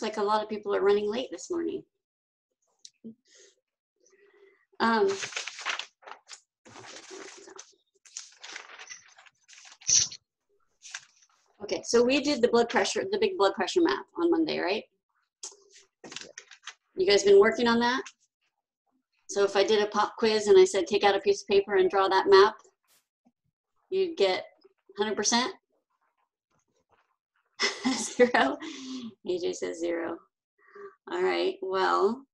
Looks like a lot of people are running late this morning. Okay, so we did the blood pressure, the big blood pressure map on Monday, right? You guys been working on that? So if I did a pop quiz and I said, take out a piece of paper and draw that map, you'd get 100%? 0? AJ says 0. All right, well,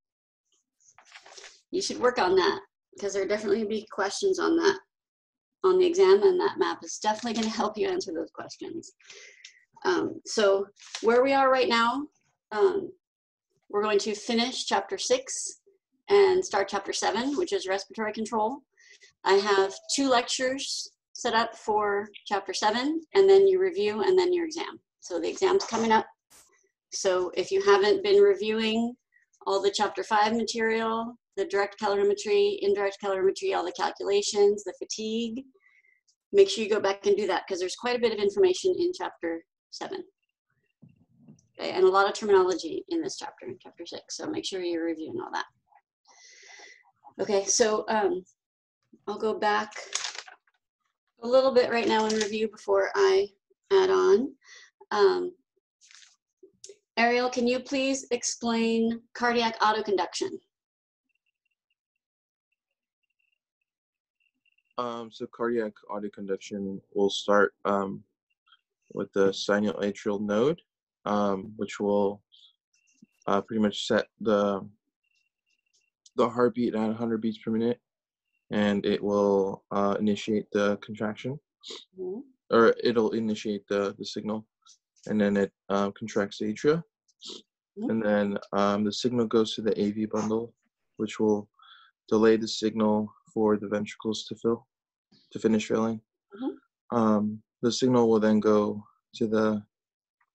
you should work on that because there definitely be questions on that on the exam, and that map is definitely going to help you answer those questions. So where we are right now, we're going to finish chapter 6 and start chapter 7, which is respiratory control. I have 2 lectures set up for chapter 7, and then you review and then your exam. So the exam's coming up. So if you haven't been reviewing all the chapter 5 material, the direct calorimetry, indirect calorimetry, all the calculations, the fatigue, make sure you go back and do that because there's quite a bit of information in chapter 7. Okay, and a lot of terminology in this chapter, in chapter 6. So make sure you're reviewing all that. Okay, so I'll go back a little bit right now in review before I add on. Ariel, can you please explain cardiac autoconduction? So cardiac autoconduction will start with the sinusoatrial node, which will pretty much set the heartbeat at 100 beats per minute, and it will initiate the contraction, or it'll initiate the signal, and then it contracts the atria, and then the signal goes to the AV bundle, which will delay the signal for the ventricles to finish filling. The signal will then go to the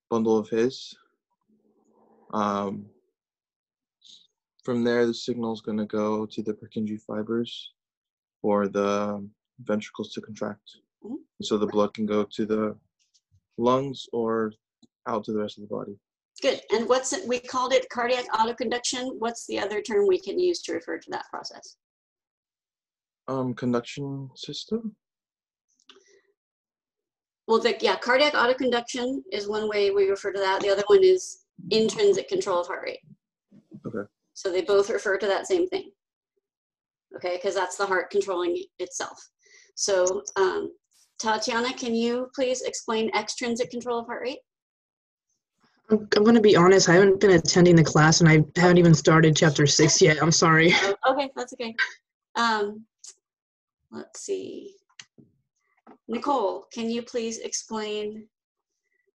bundle of His. From there, the signal is going to go to the Purkinje fibers for the ventricles to contract. So the blood can go to the lungs or out to the rest of the body. Good. And what's it, we called it cardiac autoconduction. What's the other term we can use to refer to that process? Conduction system. Well, cardiac autoconduction is one way we refer to that. The other one is intrinsic control of heart rate. Okay. So they both refer to that same thing. Okay, because that's the heart controlling itself. So Tatiana, can you please explain extrinsic control of heart rate? I'm going to be honest, I haven't been attending the class and I haven't even started chapter 6 yet. I'm sorry. Okay, that's okay. Let's see. Nicole, can you please explain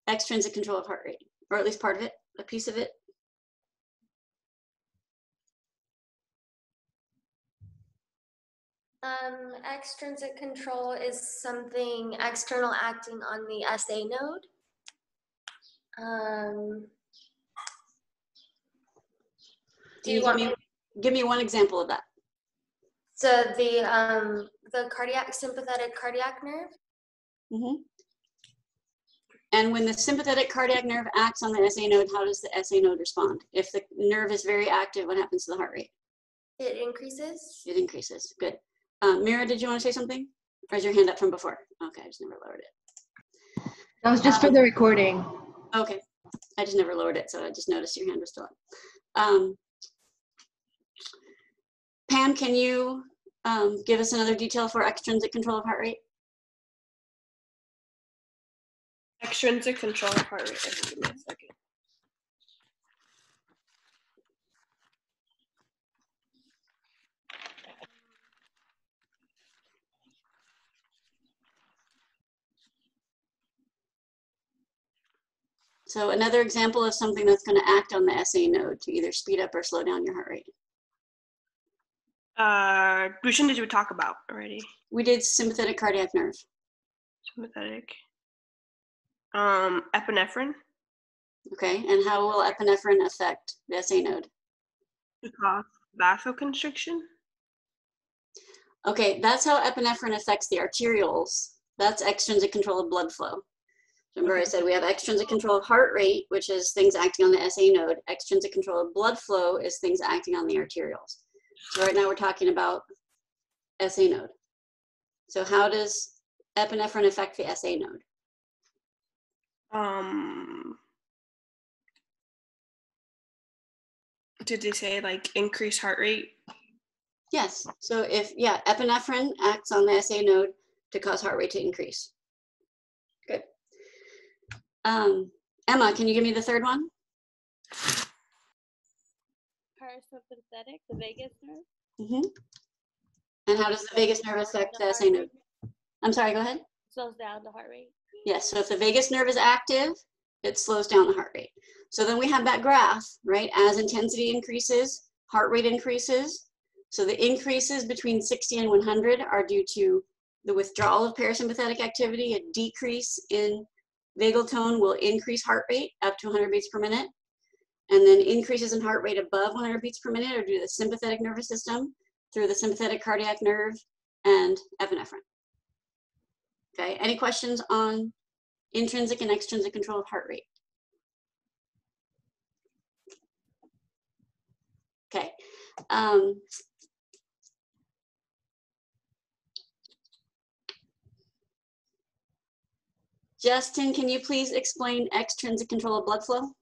extrinsic control of heart rate, or at least part of it, a piece of it? Extrinsic control is something external acting on the SA node. Do you want me? Give me one example of that. So the sympathetic cardiac nerve. And when the sympathetic cardiac nerve acts on the SA node, how does the SA node respond? If the nerve is very active, what happens to the heart rate? It increases. It increases. Good. Mira, did you want to say something? Or is your hand up from before? Okay, I just never lowered it. That was just for the recording. Okay, I just never lowered it, so I just noticed your hand was still up. Pam, can you give us another detail for extrinsic control of heart rate? Extrinsic control of heart rate. Give me a second. So another example of something that's going to act on the SA node to either speed up or slow down your heart rate. Which one did we talk about already? We did sympathetic cardiac nerve. Sympathetic. Epinephrine. Okay, and how will epinephrine affect the SA node? Because vasoconstriction. Okay, that's how epinephrine affects the arterioles. That's extrinsic control of blood flow. Remember I said we have extrinsic control of heart rate, which is things acting on the SA node. Extrinsic control of blood flow is things acting on the arterioles. So right now we're talking about SA node. So how does epinephrine affect the SA node? Did they say like increase heart rate? Yes. So if, yeah, epinephrine acts on the SA node to cause heart rate to increase. Good. Emma, can you give me the third one? Parasympathetic, the vagus nerve. Mm-hmm. And how does the vagus nerve affect the SA node? I'm sorry, go ahead. Slows down the heart rate. Yes, so if the vagus nerve is active, it slows down the heart rate. So then we have that graph, right? As intensity increases, heart rate increases. So the increases between 60 and 100 are due to the withdrawal of parasympathetic activity. A decrease in vagal tone will increase heart rate up to 100 beats per minute. And then increases in heart rate above 100 beats per minute are due to the sympathetic nervous system through the sympathetic cardiac nerve and epinephrine. Okay, any questions on intrinsic and extrinsic control of heart rate? Okay. Justin, can you please explain extrinsic control of blood flow?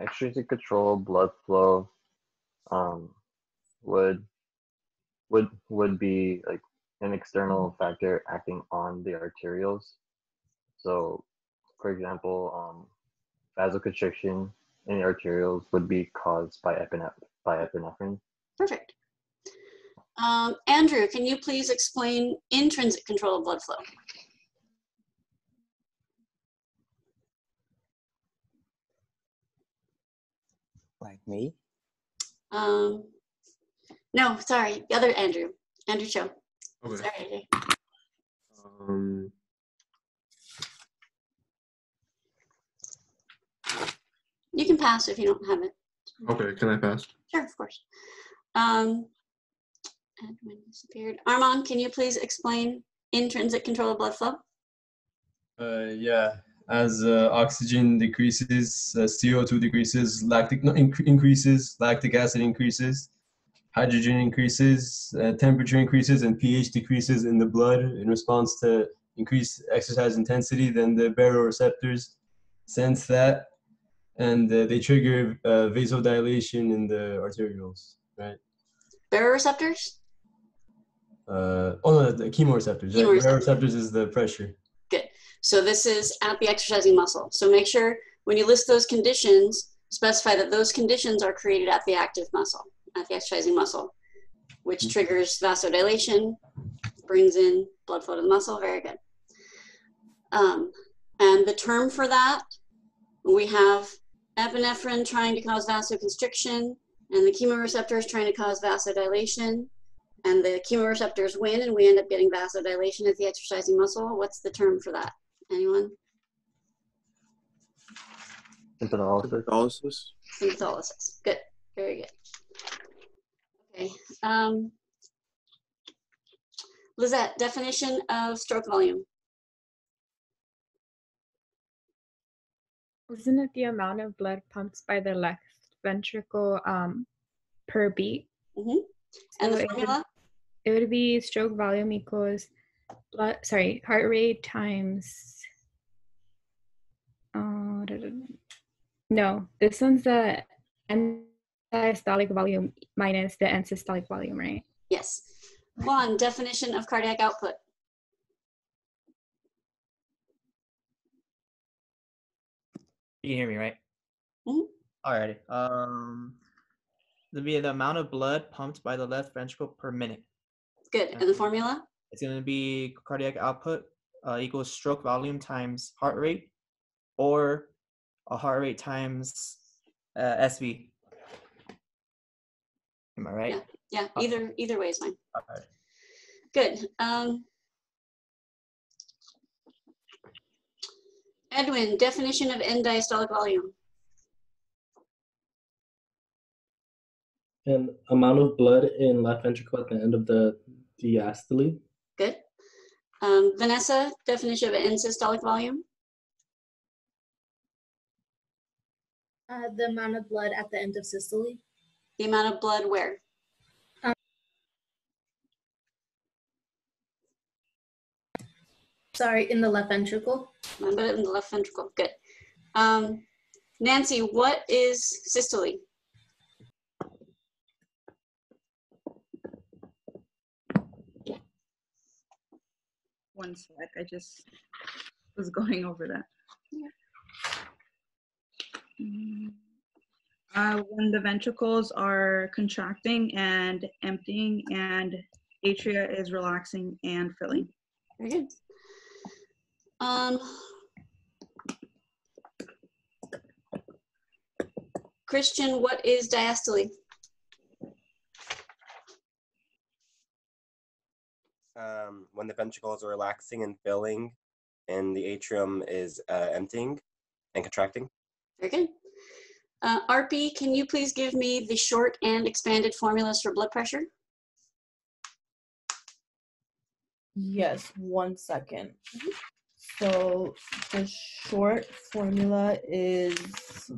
Extrinsic control of blood flow would be like an external factor acting on the arterioles. So, for example, vasoconstriction in the arterioles would be caused by epinephrine. Perfect. Andrew, can you please explain intrinsic control of blood flow? Like me? No, sorry, the other Andrew. Andrew Cho. Okay. Sorry, AJ. You can pass if you don't have it. Okay, can I pass? Sure, of course. Edwin disappeared. Armand, can you please explain intrinsic control of blood flow? Yeah, as oxygen decreases, CO2 decreases, increases, lactic acid increases, hydrogen increases, temperature increases, and pH decreases in the blood in response to increased exercise intensity, then the baroreceptors sense that, and they trigger vasodilation in the arterioles, right? Baroreceptors? Oh no, the chemoreceptors. Chemoreceptors. Baroreceptors is the pressure. Good. So this is at the exercising muscle. So make sure when you list those conditions, specify that those conditions are created at the active muscle, at the exercising muscle, which triggers vasodilation, brings in blood flow to the muscle. Very good. And the term for that, we have epinephrine trying to cause vasoconstriction, and the chemoreceptors trying to cause vasodilation. And the chemoreceptors win, and we end up getting vasodilation at the exercising muscle. What's the term for that? Anyone? Sympatholysis. Sympatholysis. Good. Very good. Okay. Lizette, definition of stroke volume. Isn't it the amount of blood pumped by the left ventricle per beat? Mm-hmm. And So the formula? It would be stroke volume equals heart rate times. No, this one's the end-diastolic volume minus the end-systolic volume, right? Yes. Juan, definition of cardiac output. You can hear me, right? Mm-hmm. Alrighty. It'll be the amount of blood pumped by the left ventricle per minute. Good. And the formula? It's going to be cardiac output equals stroke volume times heart rate, or a heart rate times SV. Am I right? Yeah. Either way is fine. All right. Good. Edwin, definition of end diastolic volume. And amount of blood in left ventricle at the end of the diastole. Good. Vanessa, definition of end systolic volume? The amount of blood at the end of systole. The amount of blood where? Sorry, in the left ventricle. In the left ventricle, good. Nancy, what is systole? One sec, I just was going over that. When the ventricles are contracting and emptying and atria is relaxing and filling. Very good. Christian, what is diastole? When the ventricles are relaxing and filling and the atrium is emptying and contracting. Very good. Arpi, can you please give me the short and expanded formulas for blood pressure? Yes, 1 second. So the short formula is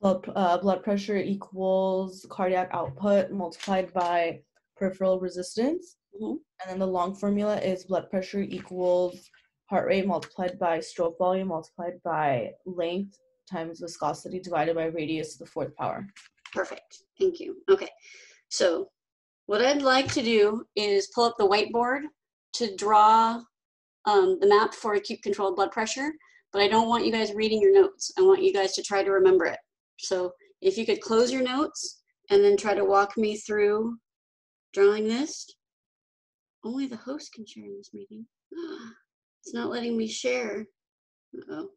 blood pressure equals cardiac output multiplied by peripheral resistance. And then the long formula is blood pressure equals heart rate multiplied by stroke volume multiplied by length times viscosity divided by radius to the fourth power. Perfect. Thank you. Okay. So what I'd like to do is pull up the whiteboard to draw the map for acute controlled blood pressure, but I don't want you guys reading your notes. I want you guys to try to remember it. So if you could close your notes and then try to walk me through drawing this. Only the host can share in this meeting. It's not letting me share. Uh-oh.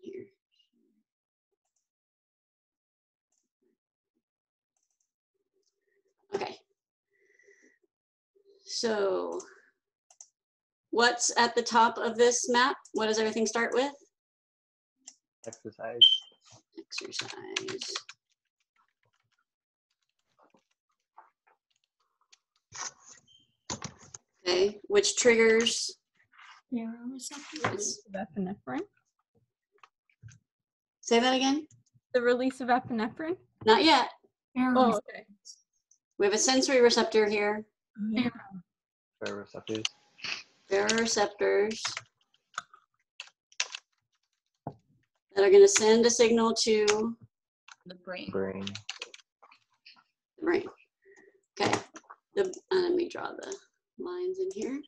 Here. Okay. So what's at the top of this map? What does everything start with? Exercise. Exercise. Okay, which triggers? Epinephrine. Say that again? The release of epinephrine? Not yet. Oh, okay. We have a sensory receptor here. Baroreceptors. Baroreceptors that are going to send a signal to the brain. Brain. The brain. Okay. Let me draw the lines in here.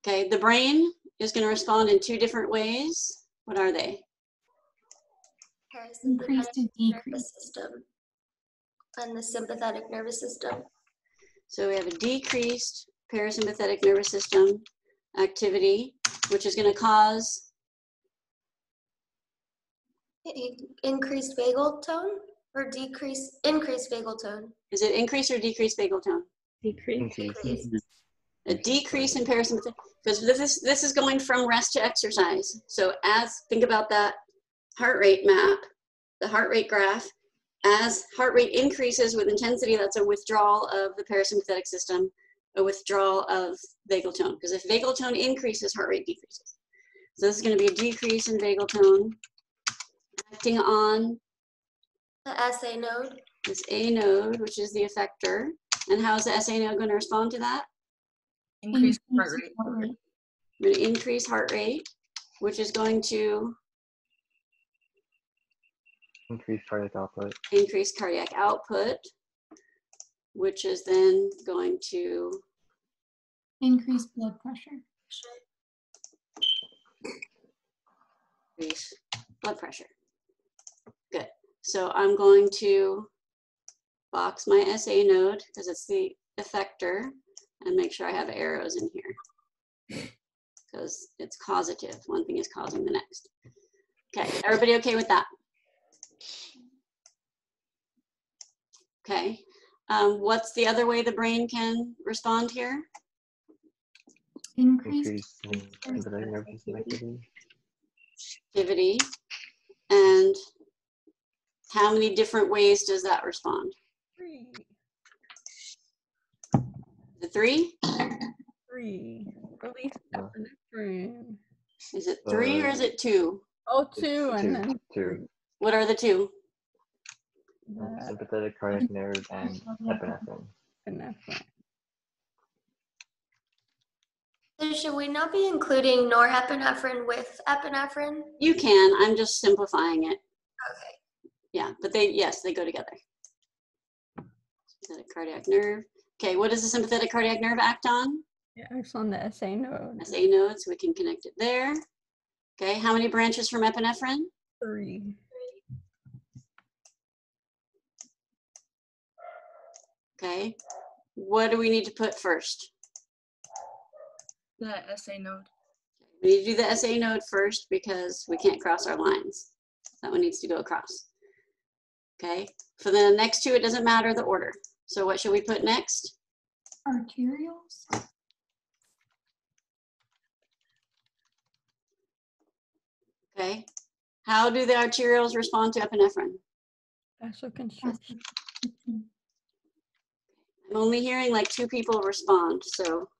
Okay, the brain is going to respond in two different ways. What are they? Increased and decreased system and the sympathetic nervous system. So we have a decreased parasympathetic nervous system activity, which is going to cause increased vagal tone or increased vagal tone. Is it increase or decrease vagal tone? Decrease. A decrease in parasympathetic, because this is going from rest to exercise. So think about that heart rate map, the heart rate graph. As heart rate increases with intensity, that's a withdrawal of the parasympathetic system, a withdrawal of vagal tone. Because if vagal tone increases, heart rate decreases. So this is going to be a decrease in vagal tone, acting on the SA node. This A node, which is the effector. And how is the SA node going to respond to that? Increase heart rate. We're going to increase heart rate, which is going to increase cardiac output. Increase cardiac output, which is then going to increase blood pressure. Increase blood pressure. Good. So I'm going to box my SA node because it's the effector and make sure I have arrows in here because it's causative. One thing is causing the next. Okay, everybody okay with that? Okay. What's the other way the brain can respond here? Increase sympathetic nervous system activity. activity, and how many different ways does that respond? 3. The 3? 3. Release epinephrine. Is it 3 or is it 2? Oh, 2 and then 2. What are the 2? Sympathetic cardiac nerve and epinephrine. Epinephrine. So should we not be including norepinephrine with epinephrine? You can. I'm just simplifying it. Okay. Yeah, but yes, they go together. Sympathetic cardiac nerve. Okay, what does the sympathetic cardiac nerve act on? It acts on the SA node. SA node, so we can connect it there. Okay, how many branches from epinephrine? 3. Okay, what do we need to put first? The SA node. We need to do the SA node first because we can't cross our lines. That one needs to go across. Okay, for the next 2, it doesn't matter the order. So what should we put next? Arterioles. Okay, how do the arterioles respond to epinephrine? Vasoconstriction. I'm only hearing like 2 people respond, so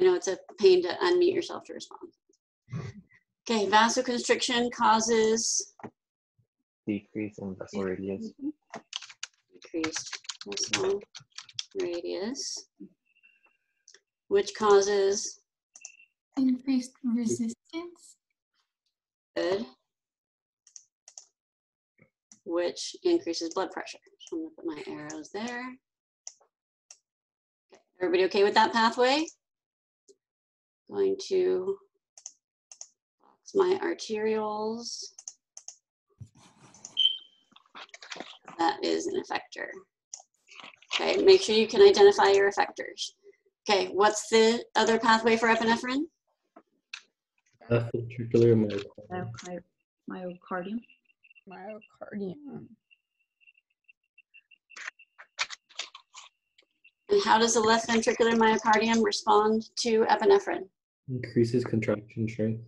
I know it's a pain to unmute yourself to respond. Okay, vasoconstriction causes Decrease in vessel radius. decreased vessel radius, which causes Increased resistance. good, which increases blood pressure. So I'm gonna put my arrows there. Okay, everybody okay with that pathway? Going to box my arterioles. That is an effector. Okay, make sure you can identify your effectors. Okay, what's the other pathway for epinephrine? Left ventricular myocardium. Myocardium. Myocardium. And how does the left ventricular myocardium respond to epinephrine? Increases contraction strength.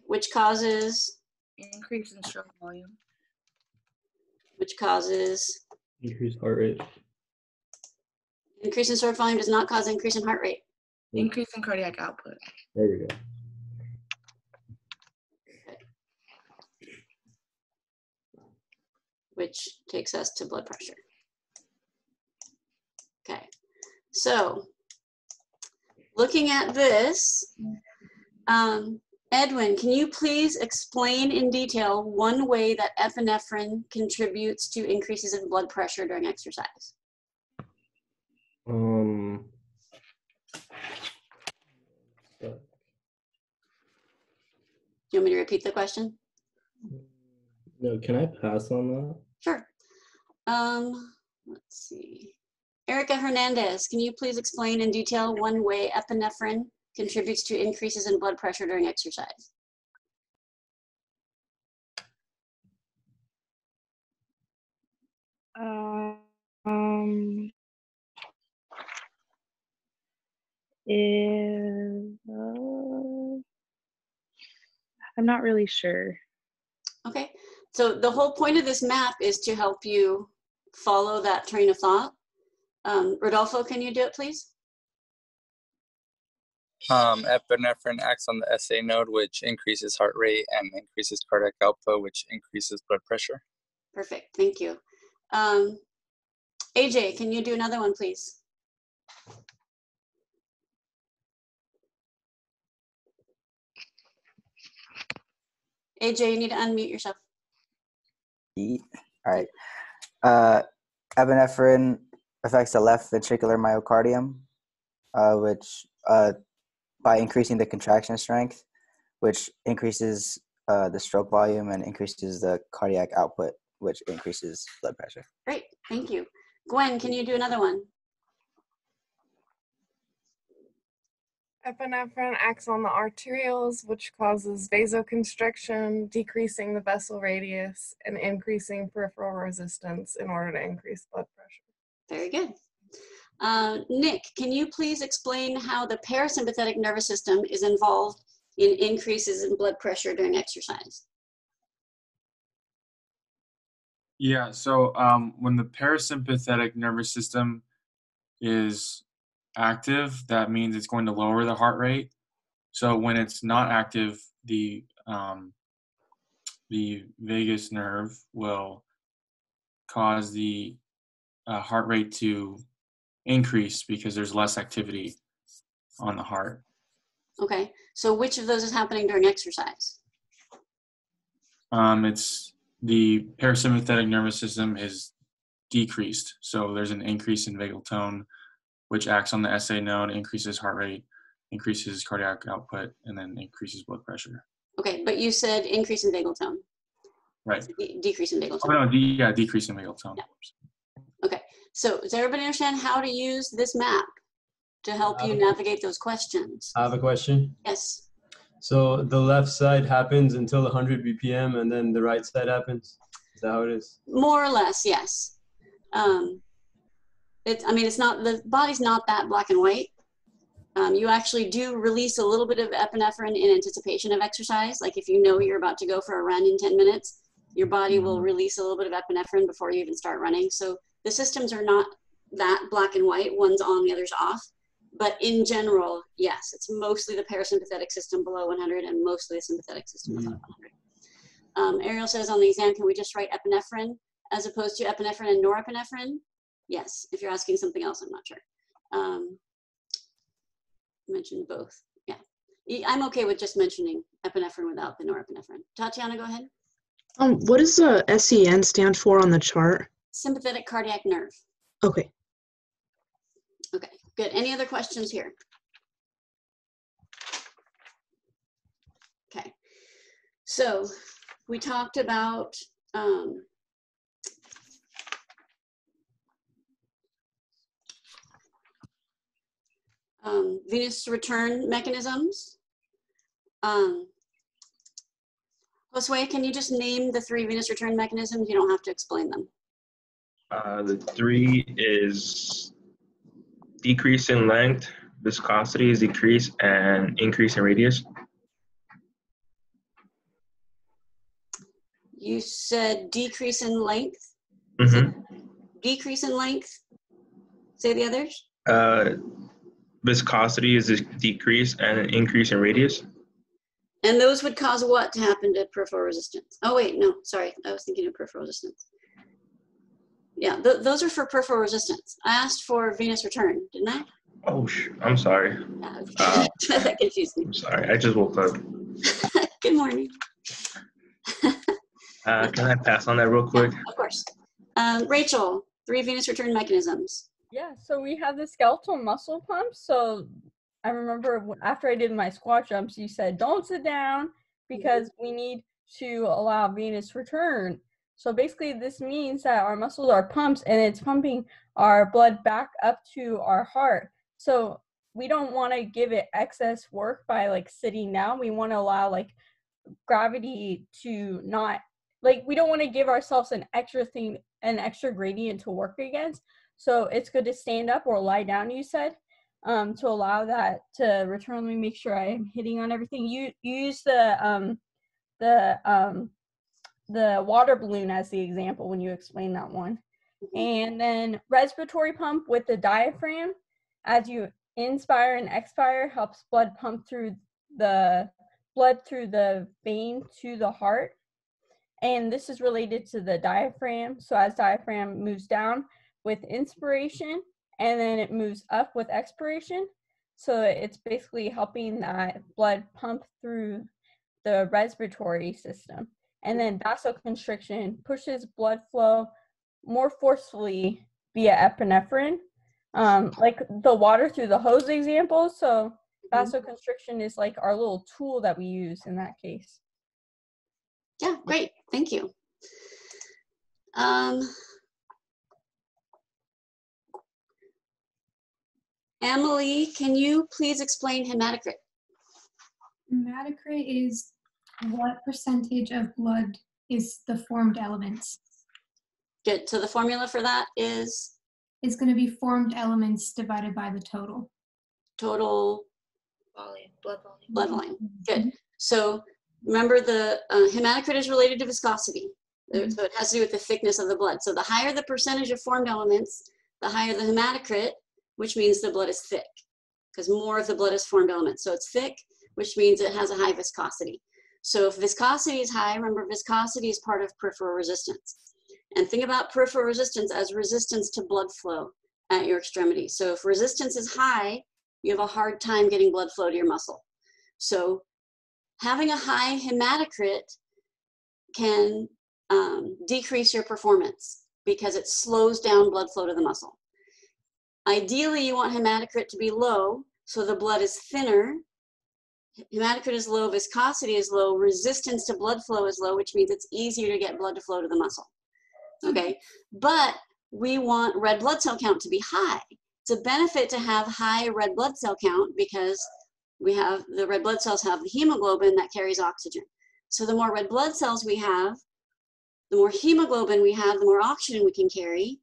Which causes? Increase in stroke volume. Which causes? Increased heart rate. Increase in stroke volume does not cause increase in heart rate. Increase in cardiac output. There we go. Which takes us to blood pressure. Okay, so looking at this, Edwin, can you please explain in detail one way that epinephrine contributes to increases in blood pressure during exercise? Do you want me to repeat the question? No, can I pass on that? Sure. Let's see. Erica Hernandez, can you please explain in detail one way epinephrine contributes to increases in blood pressure during exercise? I'm not really sure. Okay, so the whole point of this map is to help you follow that train of thought. Rodolfo, can you do it, please? Epinephrine acts on the SA node, which increases heart rate, and increases cardiac output, which increases blood pressure. Perfect, thank you. AJ, can you do another one, please? AJ, you need to unmute yourself. All right. Epinephrine affects the left ventricular myocardium, which by increasing the contraction strength, which increases the stroke volume and increases the cardiac output, which increases blood pressure. Great, thank you. Gwen, can you do another one? Epinephrine acts on the arterioles, which causes vasoconstriction, decreasing the vessel radius and increasing peripheral resistance in order to increase blood pressure. Very good. Nick, can you please explain how the parasympathetic nervous system is involved in increases in blood pressure during exercise? Yeah, so when the parasympathetic nervous system is active, that means it's going to lower the heart rate. So when it's not active, the vagus nerve will cause the heart rate to increase because there's less activity on the heart. Okay, so which of those is happening during exercise? It's the parasympathetic nervous system is decreased. So there's an increase in vagal tone, which acts on the SA node, increases heart rate, increases cardiac output, and then increases blood pressure. Okay, but you said increase in vagal tone. Right. Decrease in vagal tone. Oh, no, yeah, decrease in vagal tone. Yeah. Okay, so does everybody understand how to use this map to help you navigate those questions? I have a question. Yes. So the left side happens until 100 BPM, and then the right side happens. Is that how it is? More or less, yes. I mean, it's not, the body's not that black and white. You actually do release a little bit of epinephrine in anticipation of exercise. Like if you know you're about to go for a run in 10 minutes, your body will release a little bit of epinephrine before you even start running. So the systems are not that black and white, one's on, the other's off. But in general, yes, it's mostly the parasympathetic system below 100 and mostly the sympathetic system above 100. Ariel says on the exam, can we just write epinephrine as opposed to epinephrine and norepinephrine? Yes, if you're asking something else, I'm not sure. Mentioned both, yeah. I'm okay with just mentioning epinephrine without the norepinephrine. Tatiana, go ahead. What does the SEN stand for on the chart? Sympathetic cardiac nerve. Okay. Okay, good. Any other questions here? Okay, so we talked about venous return mechanisms. Josue, can you just name the 3 venous return mechanisms? You don't have to explain them. The 3 is decrease in length, viscosity is decrease, and increase in radius. You said decrease in length? Mm-hmm. Decrease in length? Say the others? Viscosity is a decrease and an increase in radius. And those would cause what to happen to peripheral resistance? Oh, wait, no, sorry. I was thinking of peripheral resistance. Yeah, those are for peripheral resistance. I asked for venous return, didn't I? Oh, I'm sorry. That confused me. I'm sorry. I just woke up. Good morning. Can I pass on that real quick? Yeah, of course. Rachel, 3 venous return mechanisms. Yeah, so we have the skeletal muscle pumps. So I remember after I did my squat jumps, you said, don't sit down because we need to allow venous return. So basically this means that our muscles are pumps and it's pumping our blood back up to our heart. So we don't want to give it excess work by like sitting down. We want to allow like gravity to not, like we don't want to give ourselves an extra thing, an extra gradient to work against. So it's good to stand up or lie down, you said, to allow that to return. Let me make sure I'm hitting on everything. You use the water balloon as the example when you explain that one. And then respiratory pump with the diaphragm, as you inspire and expire, helps blood pump through the vein to the heart. And this is related to the diaphragm. So as diaphragm moves down with inspiration, and then it moves up with expiration. So it's basically helping that blood pump through the respiratory system. And then vasoconstriction pushes blood flow more forcefully via epinephrine, like the water through the hose example. So vasoconstriction is like our little tool that we use in that case. Yeah, great. Thank you. Emily, can you please explain hematocrit? Hematocrit is what percentage of blood is the formed elements. Good. So the formula for that is? It's going to be formed elements divided by the total. Total volume, blood volume. Blood volume. Good. So remember the hematocrit is related to viscosity. So it has to do with the thickness of the blood. So the higher the percentage of formed elements, the higher the hematocrit, which means the blood is thick, because more of the blood is formed elements. So it's thick, which means it has a high viscosity. So if viscosity is high, remember viscosity is part of peripheral resistance. And think about peripheral resistance as resistance to blood flow at your extremity. So if resistance is high, you have a hard time getting blood flow to your muscle. So having a high hematocrit can decrease your performance because it slows down blood flow to the muscle. Ideally, you want hematocrit to be low, so the blood is thinner. Hematocrit is low, viscosity is low, resistance to blood flow is low, which means it's easier to get blood to flow to the muscle. Okay, but we want red blood cell count to be high. It's a benefit to have high red blood cell count because we have the red blood cells have the hemoglobin that carries oxygen. So the more red blood cells we have, the more hemoglobin we have, the more oxygen we can carry.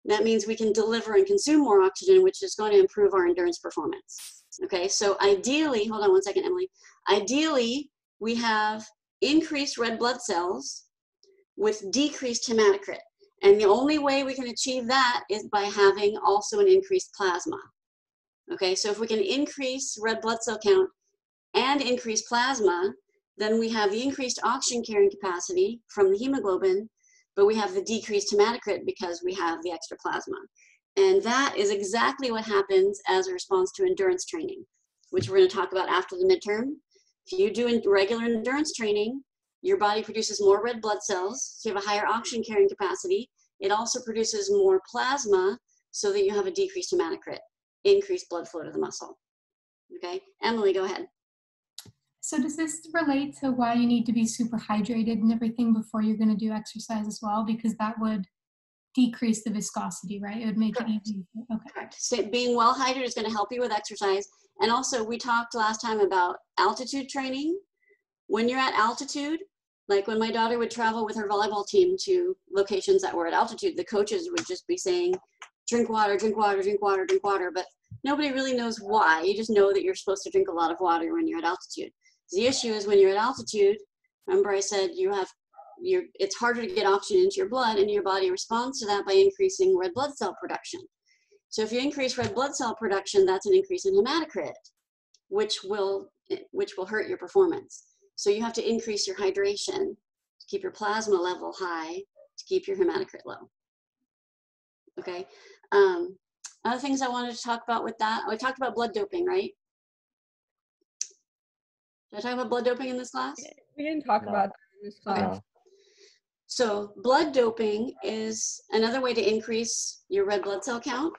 That means we can deliver and consume more oxygen, which is going to improve our endurance performance. Okay, so ideally, hold on one second, Emily. Ideally, we have increased red blood cells with decreased hematocrit. And the only way we can achieve that is by having also an increased plasma. Okay, so if we can increase red blood cell count and increase plasma, then we have the increased oxygen carrying capacity from the hemoglobin, but we have the decreased hematocrit because we have the extra plasma. And that is exactly what happens as a response to endurance training, which we're going to talk about after the midterm. If you do regular endurance training, your body produces more red blood cells, so you have a higher oxygen carrying capacity. It also produces more plasma so that you have a decreased hematocrit, increased blood flow to the muscle. Okay, Emily, go ahead. So does this relate to why you need to be super hydrated and everything before you're going to do exercise as well? Because that would decrease the viscosity, right? It would make it easier. Okay. Correct. So being well hydrated is going to help you with exercise. And also we talked last time about altitude training. When you're at altitude, like when my daughter would travel with her volleyball team to locations that were at altitude, the coaches would just be saying, drink water, drink water, drink water, drink water. But nobody really knows why. You just know that you're supposed to drink a lot of water when you're at altitude. The issue is when you're at altitude, remember I said it's harder to get oxygen into your blood, and your body responds to that by increasing red blood cell production. So if you increase red blood cell production, that's an increase in hematocrit, which will hurt your performance. So you have to increase your hydration to keep your plasma level high, to keep your hematocrit low. Okay. Other things I wanted to talk about with that, we talked about blood doping, right? Did I talk about blood doping in this class? We didn't talk about that in this class. Okay. So blood doping is another way to increase your red blood cell count.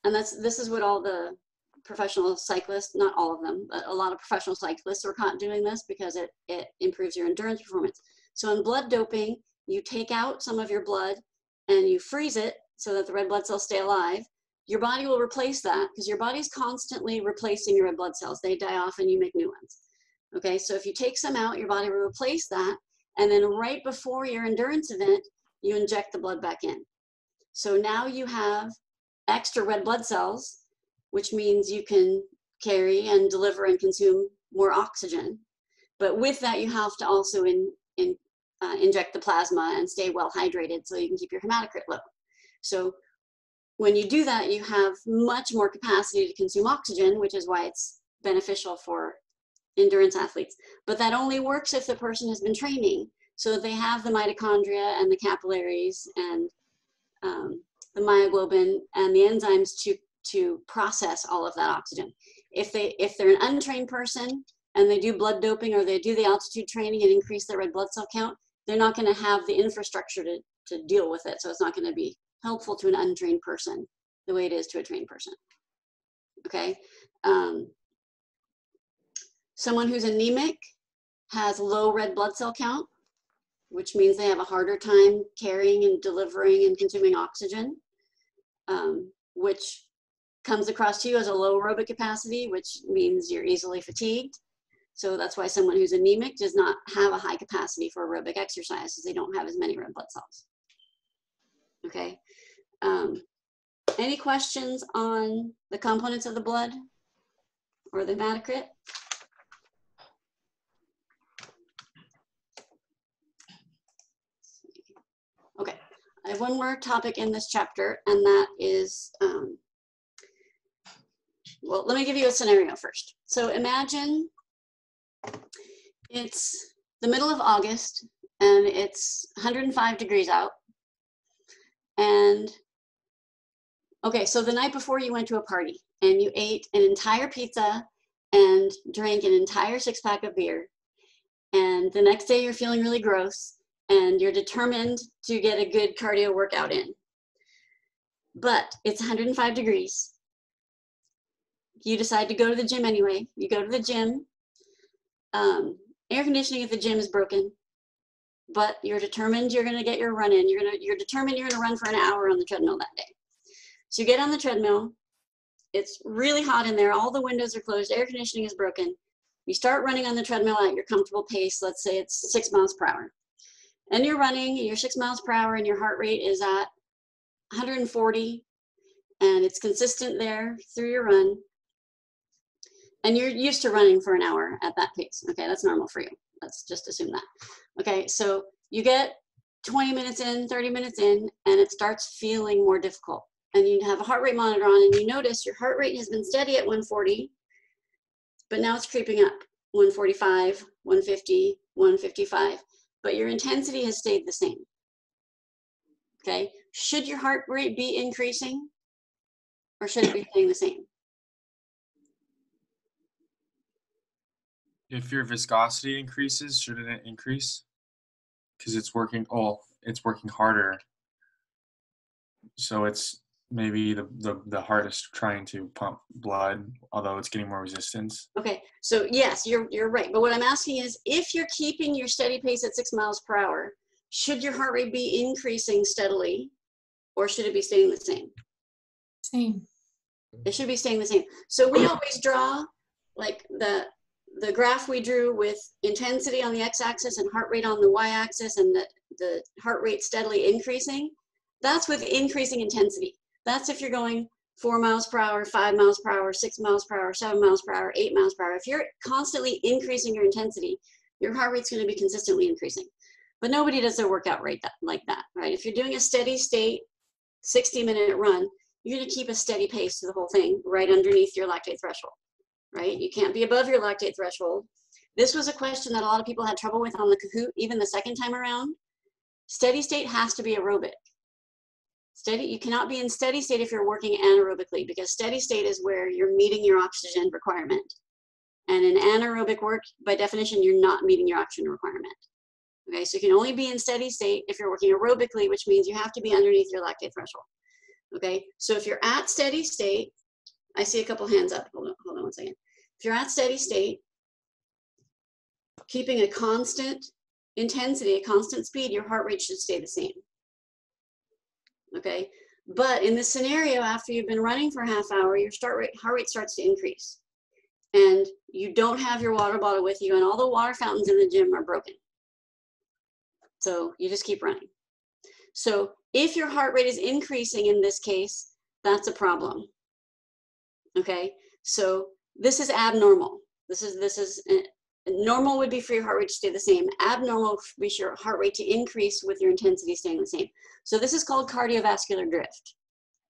And this is what all the professional cyclists, not all of them, but a lot of professional cyclists are caught doing this because it improves your endurance performance. So in blood doping, you take out some of your blood and you freeze it so that the red blood cells stay alive. Your body will replace that because your body's constantly replacing your red blood cells. They die off and you make new ones. Okay, so if you take some out, your body will replace that. And then right before your endurance event, you inject the blood back in. So now you have extra red blood cells, which means you can carry and deliver and consume more oxygen. But with that, you have to also inject the plasma and stay well hydrated so you can keep your hematocrit low. So when you do that, you have much more capacity to consume oxygen, which is why it's beneficial for endurance athletes. But that only works if the person has been training, so that they have the mitochondria and the capillaries and the myoglobin and the enzymes to process all of that oxygen. If they're an untrained person and they do blood doping or they do the altitude training and increase their red blood cell count, they're not going to have the infrastructure to deal with it. So it's not going to be helpful to an untrained person the way it is to a trained person. Okay. Someone who's anemic has low red blood cell count, which means they have a harder time carrying and delivering and consuming oxygen, which comes across to you as a low aerobic capacity, which means you're easily fatigued. So that's why someone who's anemic does not have a high capacity for aerobic exercise, because they don't have as many red blood cells. Okay. Any questions on the components of the blood or the hematocrit? Okay, I have one more topic in this chapter, and that is, well, let me give you a scenario first. So imagine it's the middle of August and it's 105 degrees out. And okay, so the night before you went to a party and you ate an entire pizza and drank an entire 6-pack of beer. And the next day you're feeling really gross and you're determined to get a good cardio workout in. But it's 105 degrees. You decide to go to the gym anyway. You go to the gym. Air conditioning at the gym is broken, but you're determined you're going to get your run in. You're determined you're going to run for an hour on the treadmill that day. So you get on the treadmill. It's really hot in there. All the windows are closed. Air conditioning is broken. You start running on the treadmill at your comfortable pace. Let's say it's 6 miles per hour. And you're running, you're 6 miles per hour, and your heart rate is at 140, and it's consistent there through your run. And you're used to running for an hour at that pace. Okay, that's normal for you. Let's just assume that. Okay, so you get 20 minutes in, 30 minutes in, and it starts feeling more difficult. And you have a heart rate monitor on, and you notice your heart rate has been steady at 140, but now it's creeping up, 145, 150, 155, but your intensity has stayed the same. Okay, should your heart rate be increasing, or should it be staying the same? If your viscosity increases, shouldn't it increase? Because it's working, it's working harder. So it's maybe the heart is trying to pump blood, although it's getting more resistance. Okay, so yes, you're right. But what I'm asking is, if you're keeping your steady pace at 6 miles per hour, should your heart rate be increasing steadily, or should it be staying the same? Same. It should be staying the same. So we always draw like the graph we drew with intensity on the x-axis and heart rate on the y-axis, and the heart rate steadily increasing. That's with increasing intensity. That's if you're going 4 miles per hour, 5 miles per hour, 6 miles per hour, 7 miles per hour, 8 miles per hour. If you're constantly increasing your intensity, your heart rate's going to be consistently increasing. But nobody does their workout rate like that, right? If you're doing a steady state 60-minute run, you're going to keep a steady pace to the whole thing right underneath your lactate threshold, right? You can't be above your lactate threshold. This was a question that a lot of people had trouble with on the Kahoot, even the second time around. Steady state has to be aerobic. You cannot be in steady state if you're working anaerobically, because steady state is where you're meeting your oxygen requirement. And in anaerobic work, by definition, you're not meeting your oxygen requirement. Okay, so you can only be in steady state if you're working aerobically, which means you have to be underneath your lactate threshold. Okay, so if you're at steady state, I see a couple hands up. Hold on 1 second. If you're at steady state, keeping a constant intensity, a constant speed, your heart rate should stay the same. Okay, but in this scenario, after you've been running for a half hour, your heart rate starts to increase, and you don't have your water bottle with you, and all the water fountains in the gym are broken. So you just keep running. So if your heart rate is increasing in this case, that's a problem. Okay, so this is abnormal. This is normal would be for your heart rate to stay the same. Abnormal would be for your heart rate to increase with your intensity staying the same. So this is called cardiovascular drift.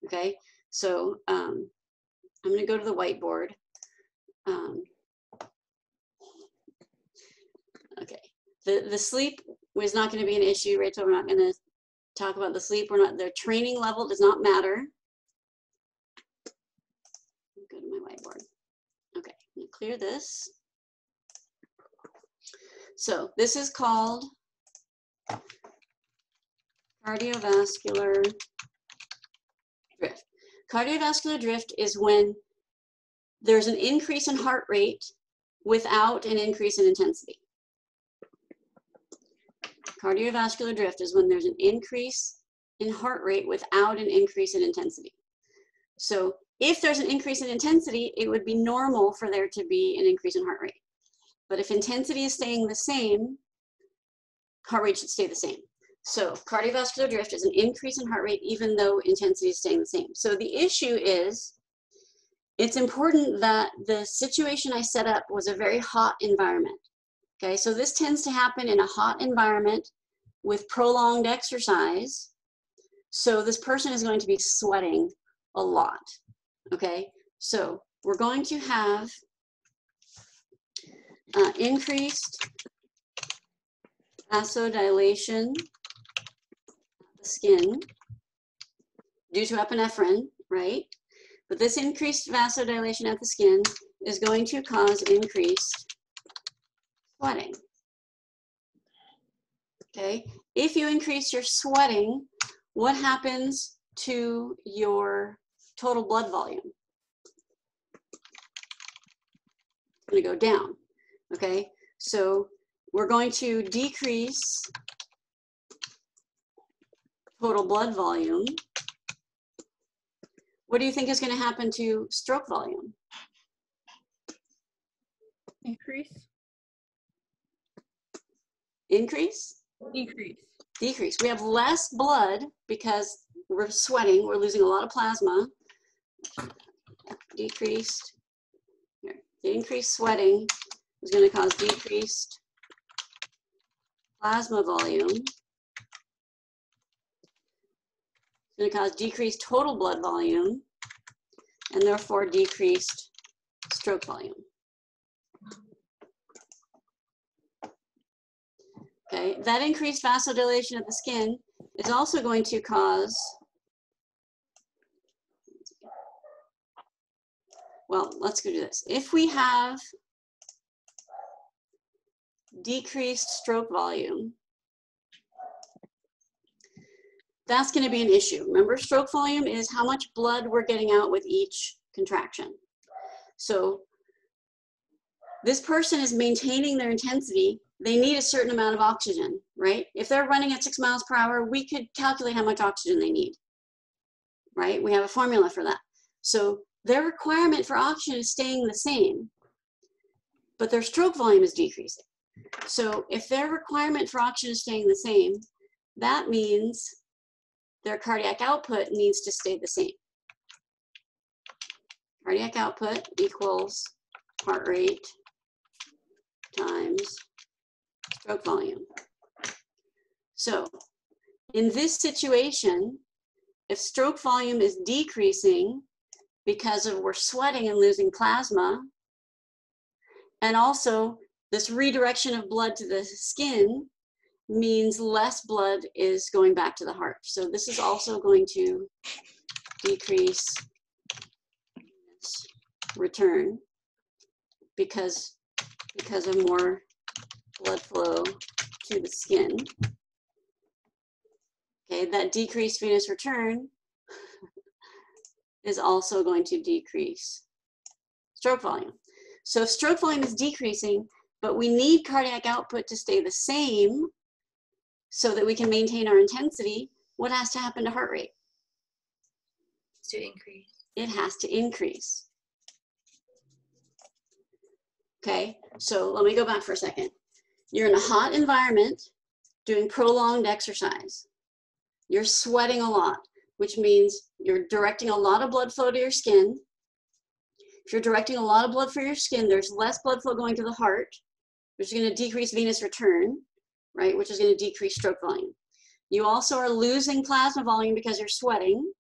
Okay, so I'm going to go to the whiteboard. Okay, the sleep was not going to be an issue, Rachel. We're not going to talk about the sleep. The training level does not matter. Go to my whiteboard. Okay, I'm going to clear this. So this is called cardiovascular drift. Cardiovascular drift is when there's an increase in heart rate without an increase in intensity. Cardiovascular drift is when there's an increase in heart rate without an increase in intensity. So if there's an increase in intensity, it would be normal for there to be an increase in heart rate. But if intensity is staying the same, heart rate should stay the same. So cardiovascular drift is an increase in heart rate even though intensity is staying the same. So the issue is, it's important that the situation I set up was a very hot environment. Okay, so this tends to happen in a hot environment with prolonged exercise. So this person is going to be sweating a lot. Okay, so we're going to have increased vasodilation of the skin due to epinephrine, right? But this increased vasodilation at the skin is going to cause increased sweating. Okay, if you increase your sweating, what happens to your total blood volume? It's going to go down. Okay, so we're going to decrease total blood volume. What do you think is going to happen to stroke volume? Increase. Increase? Decrease. Decrease. We have less blood because we're sweating, we're losing a lot of plasma. Decreased. Here. The increased sweating is going to cause decreased plasma volume. It's going to cause decreased total blood volume and therefore decreased stroke volume. Okay, that increased vasodilation of the skin is also going to cause, well, let's go do this. If we have decreased stroke volume, that's going to be an issue. Remember, stroke volume is how much blood we're getting out with each contraction. So this person is maintaining their intensity. They need a certain amount of oxygen, right? If they're running at 6 miles per hour, we could calculate how much oxygen they need, right? We have a formula for that. So their requirement for oxygen is staying the same, but their stroke volume is decreasing. So if their requirement for oxygen is staying the same, that means their cardiac output needs to stay the same. Cardiac output equals heart rate times stroke volume. So in this situation, if stroke volume is decreasing because of we're sweating and losing plasma, and also this redirection of blood to the skin means less blood is going back to the heart. So this is also going to decrease return because of more blood flow to the skin. Okay, that decreased venous return is also going to decrease stroke volume. So if stroke volume is decreasing, but we need cardiac output to stay the same so that we can maintain our intensity, what has to happen to heart rate? To increase. It has to increase. Okay, so let me go back for a second. You're in a hot environment doing prolonged exercise. You're sweating a lot, which means you're directing a lot of blood flow to your skin. If you're directing a lot of blood for your skin, there's less blood flow going to the heart, which is going to decrease venous return, right, which is going to decrease stroke volume. You also are losing plasma volume because you're sweating.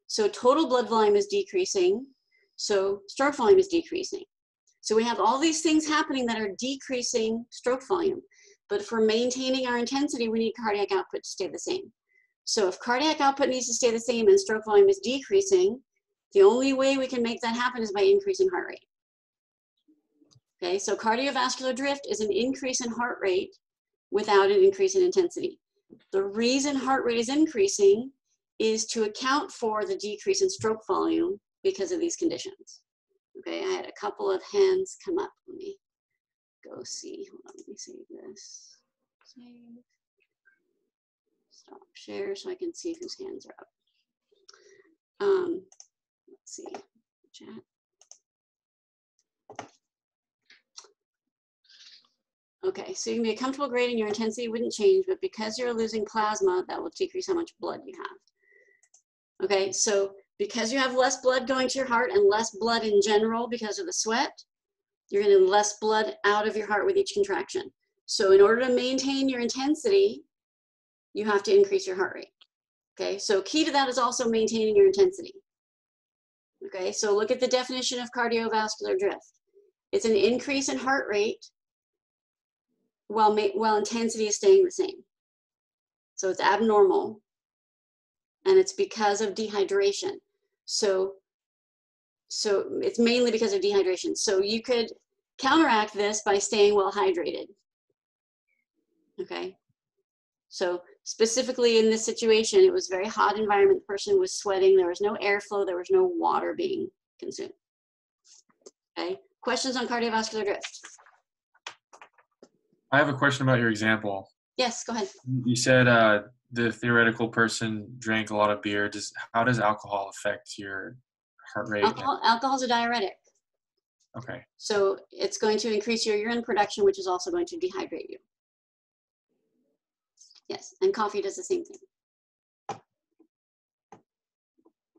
So total blood volume is decreasing. So stroke volume is decreasing. So we have all these things happening that are decreasing stroke volume. But for maintaining our intensity, we need cardiac output to stay the same. So if cardiac output needs to stay the same and stroke volume is decreasing, the only way we can make that happen is by increasing heart rate. Okay, so cardiovascular drift is an increase in heart rate without an increase in intensity. The reason heart rate is increasing is to account for the decrease in stroke volume because of these conditions. Okay, I had a couple of hands come up. Let me go see. Hold on, let me save this. Save. Stop share so I can see whose hands are up. Let's see, chat. Okay, so you can be a comfortable gradient, your intensity wouldn't change, but because you're losing plasma, that will decrease how much blood you have. Okay, so because you have less blood going to your heart and less blood in general because of the sweat, you're gonna have less blood out of your heart with each contraction. So in order to maintain your intensity, you have to increase your heart rate. Okay, so key to that is also maintaining your intensity. Okay, so look at the definition of cardiovascular drift. It's an increase in heart rate while intensity is staying the same. So it's abnormal, and it's because of dehydration. So it's mainly because of dehydration. So you could counteract this by staying well hydrated. Okay, so specifically in this situation, it was a very hot environment, the person was sweating, there was no airflow, there was no water being consumed. Okay, questions on cardiovascular drift? I have a question about your example. Yes, go ahead. You said the theoretical person drank a lot of beer. How does alcohol affect your heart rate? Alcohol is a diuretic. Okay. So it's going to increase your urine production, which is also going to dehydrate you. Yes, and coffee does the same thing.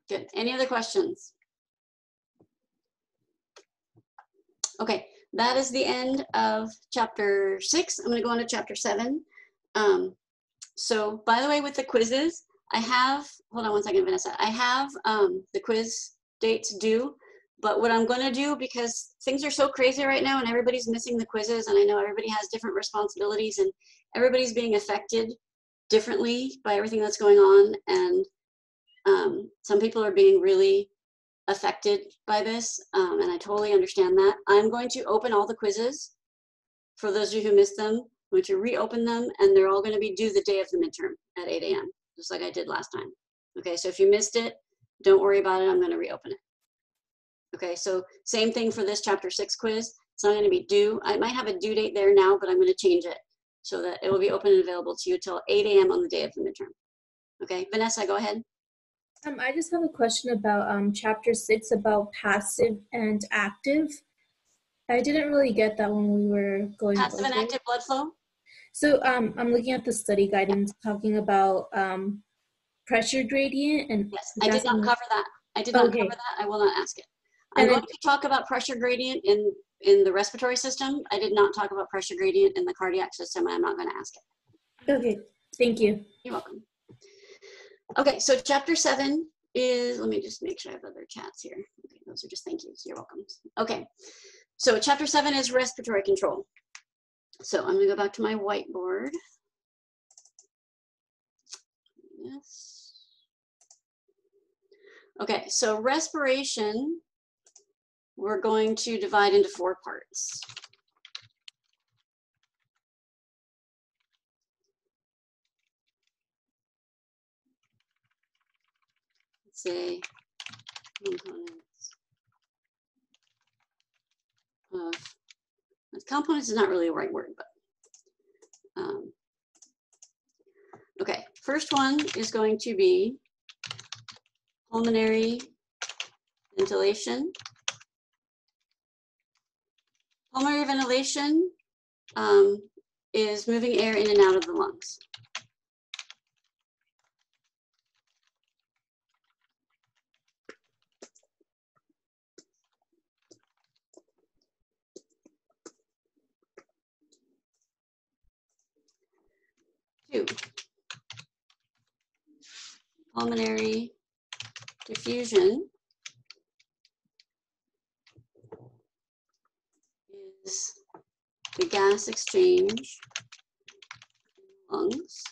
Good. Any other questions? Okay, that is the end of chapter 6. I'm going to go on to chapter 7. So by the way, with the quizzes, I have, hold on one second, Vanessa. I have the quiz dates due, but what I'm going to do, because things are so crazy right now and everybody's missing the quizzes, and I know everybody has different responsibilities and everybody's being affected differently by everything that's going on, and some people are being really affected by this, and I totally understand that. I'm going to open all the quizzes for those of you who missed them. I'm going to reopen them, and they're all going to be due the day of the midterm at 8 a.m., just like I did last time. Okay, so if you missed it, don't worry about it. I'm going to reopen it. Okay, so same thing for this chapter 6 quiz. It's not going to be due. I might have a due date there now, but I'm going to change it so that it will be open and available to you till 8 a.m. on the day of the midterm. Okay, Vanessa, go ahead. I just have a question about chapter 6 about passive and active. I didn't really get that when we were going Passive over and active blood flow? So I'm looking at the study guidance talking about pressure gradient and yes, I did not cover that. I did not cover that. I will not ask it. I'm going to talk about pressure gradient in the respiratory system. I did not talk about pressure gradient in the cardiac system. I'm not going to ask it. Okay, thank you. You're welcome. Okay, so chapter 7 is, let me just make sure I have other chats here. Okay, those are just thank yous. You're welcome. Okay, so chapter 7 is respiratory control. So I'm going to go back to my whiteboard. Yes. Okay, so respiration, we're going to divide into 4 parts. Let's say components is not really a right word, but okay, first one is going to be pulmonary ventilation. Pulmonary ventilation is moving air in and out of the lungs. Two, pulmonary diffusion is the gas exchange in lungs,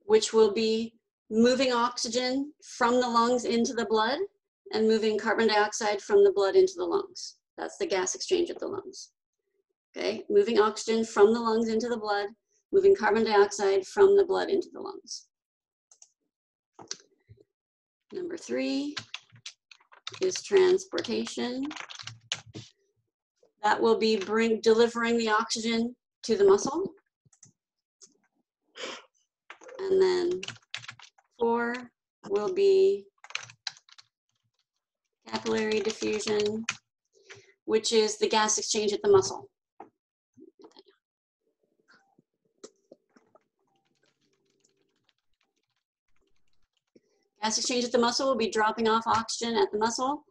which will be moving oxygen from the lungs into the blood and moving carbon dioxide from the blood into the lungs. That's the gas exchange of the lungs. Okay, moving oxygen from the lungs into the blood, moving carbon dioxide from the blood into the lungs. Number 3 is transportation. That will be delivering the oxygen to the muscle. And then 4 will be capillary diffusion, which is the gas exchange at the muscle. Gas exchange at the muscle will be dropping off oxygen at the muscle,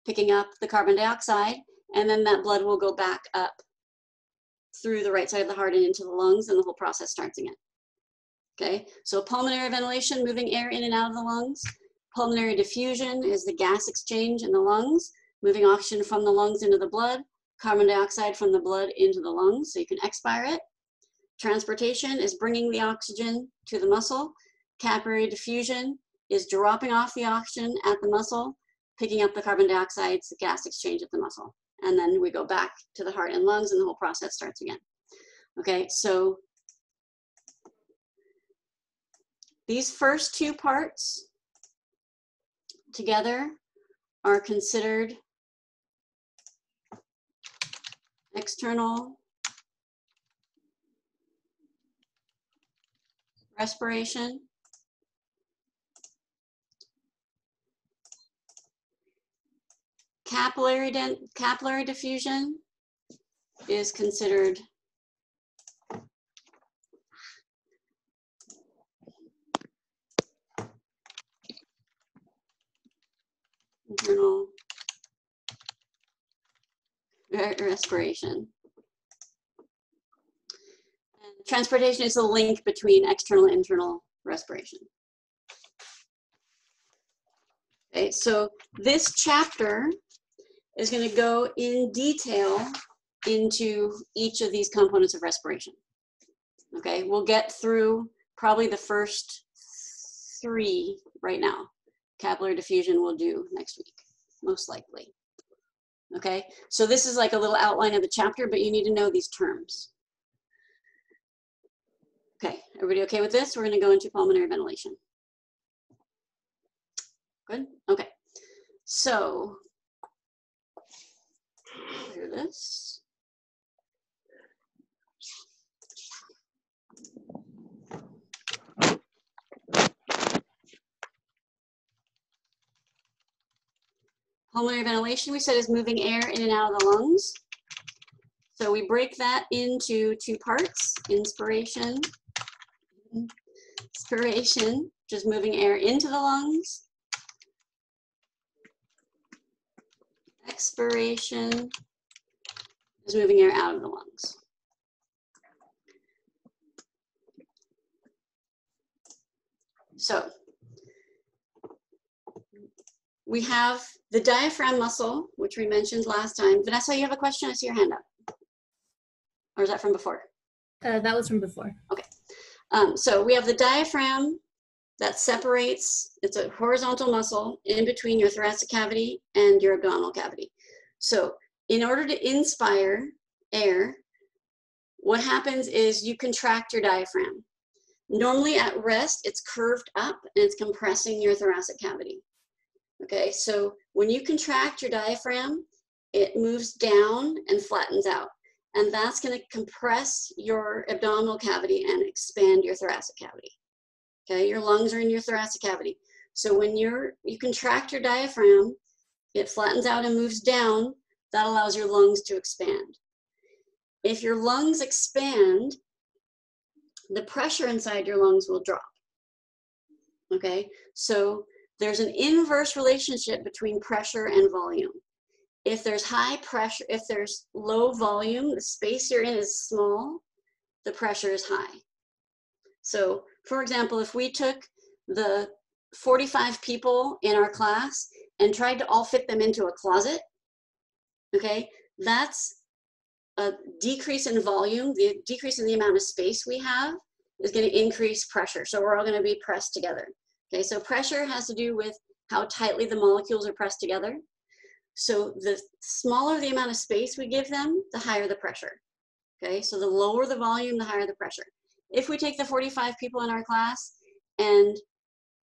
picking up the carbon dioxide, and then that blood will go back up through the right side of the heart and into the lungs, and the whole process starts again. Okay, so pulmonary ventilation, moving air in and out of the lungs. Pulmonary diffusion is the gas exchange in the lungs, moving oxygen from the lungs into the blood, carbon dioxide from the blood into the lungs, so you can expire it. Transportation is bringing the oxygen to the muscle. Capillary diffusion is dropping off the oxygen at the muscle, picking up the carbon dioxide, it's the gas exchange at the muscle. And then we go back to the heart and lungs and the whole process starts again. Okay, so these first two parts together are considered external respiration. Capillary diffusion is considered internal respiration. And transportation is the link between external and internal respiration. Okay, so this chapter is going to go in detail into each of these components of respiration. Okay, we'll get through probably the first 3 right now. Capillary diffusion we'll do next week, most likely. Okay, so this is like a little outline of the chapter, but you need to know these terms. Okay, everybody okay with this? We're going to go into pulmonary ventilation. Good, okay. So, clear this. Pulmonary ventilation, we said, is moving air in and out of the lungs. So we break that into 2 parts, inspiration, just moving air into the lungs. Expiration is moving air out of the lungs. So we have the diaphragm muscle, which we mentioned last time. Vanessa, you have a question? I see your hand up. Or is that from before? That was from before. Okay. So we have the diaphragm that separates, it's a horizontal muscle in between your thoracic cavity and your abdominal cavity. So in order to inspire air, what happens is you contract your diaphragm. Normally at rest, it's curved up and it's compressing your thoracic cavity. Okay, so when you contract your diaphragm, it moves down and flattens out. And that's going to compress your abdominal cavity and expand your thoracic cavity. Okay, your lungs are in your thoracic cavity. So when you contract your diaphragm, it flattens out and moves down. That allows your lungs to expand. If your lungs expand, the pressure inside your lungs will drop. Okay, so there's an inverse relationship between pressure and volume. If there's high pressure, if there's low volume, the space you're in is small, the pressure is high. So for example, if we took the 45 people in our class and tried to all fit them into a closet, okay, that's a decrease in volume. The decrease in the amount of space we have is going to increase pressure. So we're all going to be pressed together. Okay, so pressure has to do with how tightly the molecules are pressed together. So the smaller the amount of space we give them, the higher the pressure. Okay, so the lower the volume, the higher the pressure. If we take the 45 people in our class and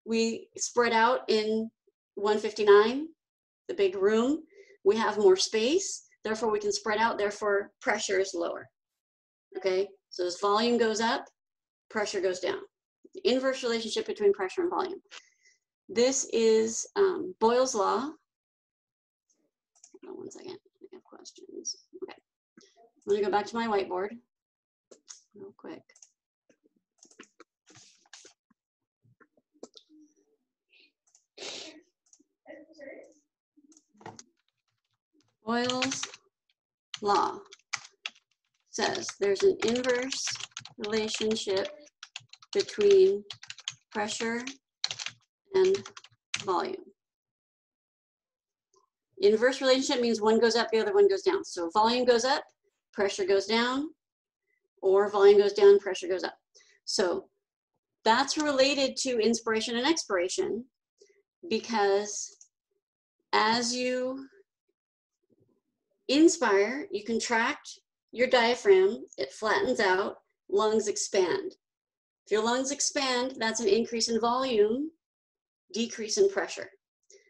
we spread out in 159, the big room, we have more space, therefore we can spread out, therefore pressure is lower. Okay, so as volume goes up, pressure goes down. The inverse relationship between pressure and volume. This is Boyle's law. Hold on one second, I have questions. Okay, I'm gonna go back to my whiteboard real quick. Boyle's law says there's an inverse relationship between pressure and volume. Inverse relationship means one goes up, the other one goes down. So volume goes up, pressure goes down, or volume goes down, pressure goes up. So that's related to inspiration and expiration, because as you inspire, you contract your diaphragm, it flattens out, lungs expand. If your lungs expand, that's an increase in volume, decrease in pressure.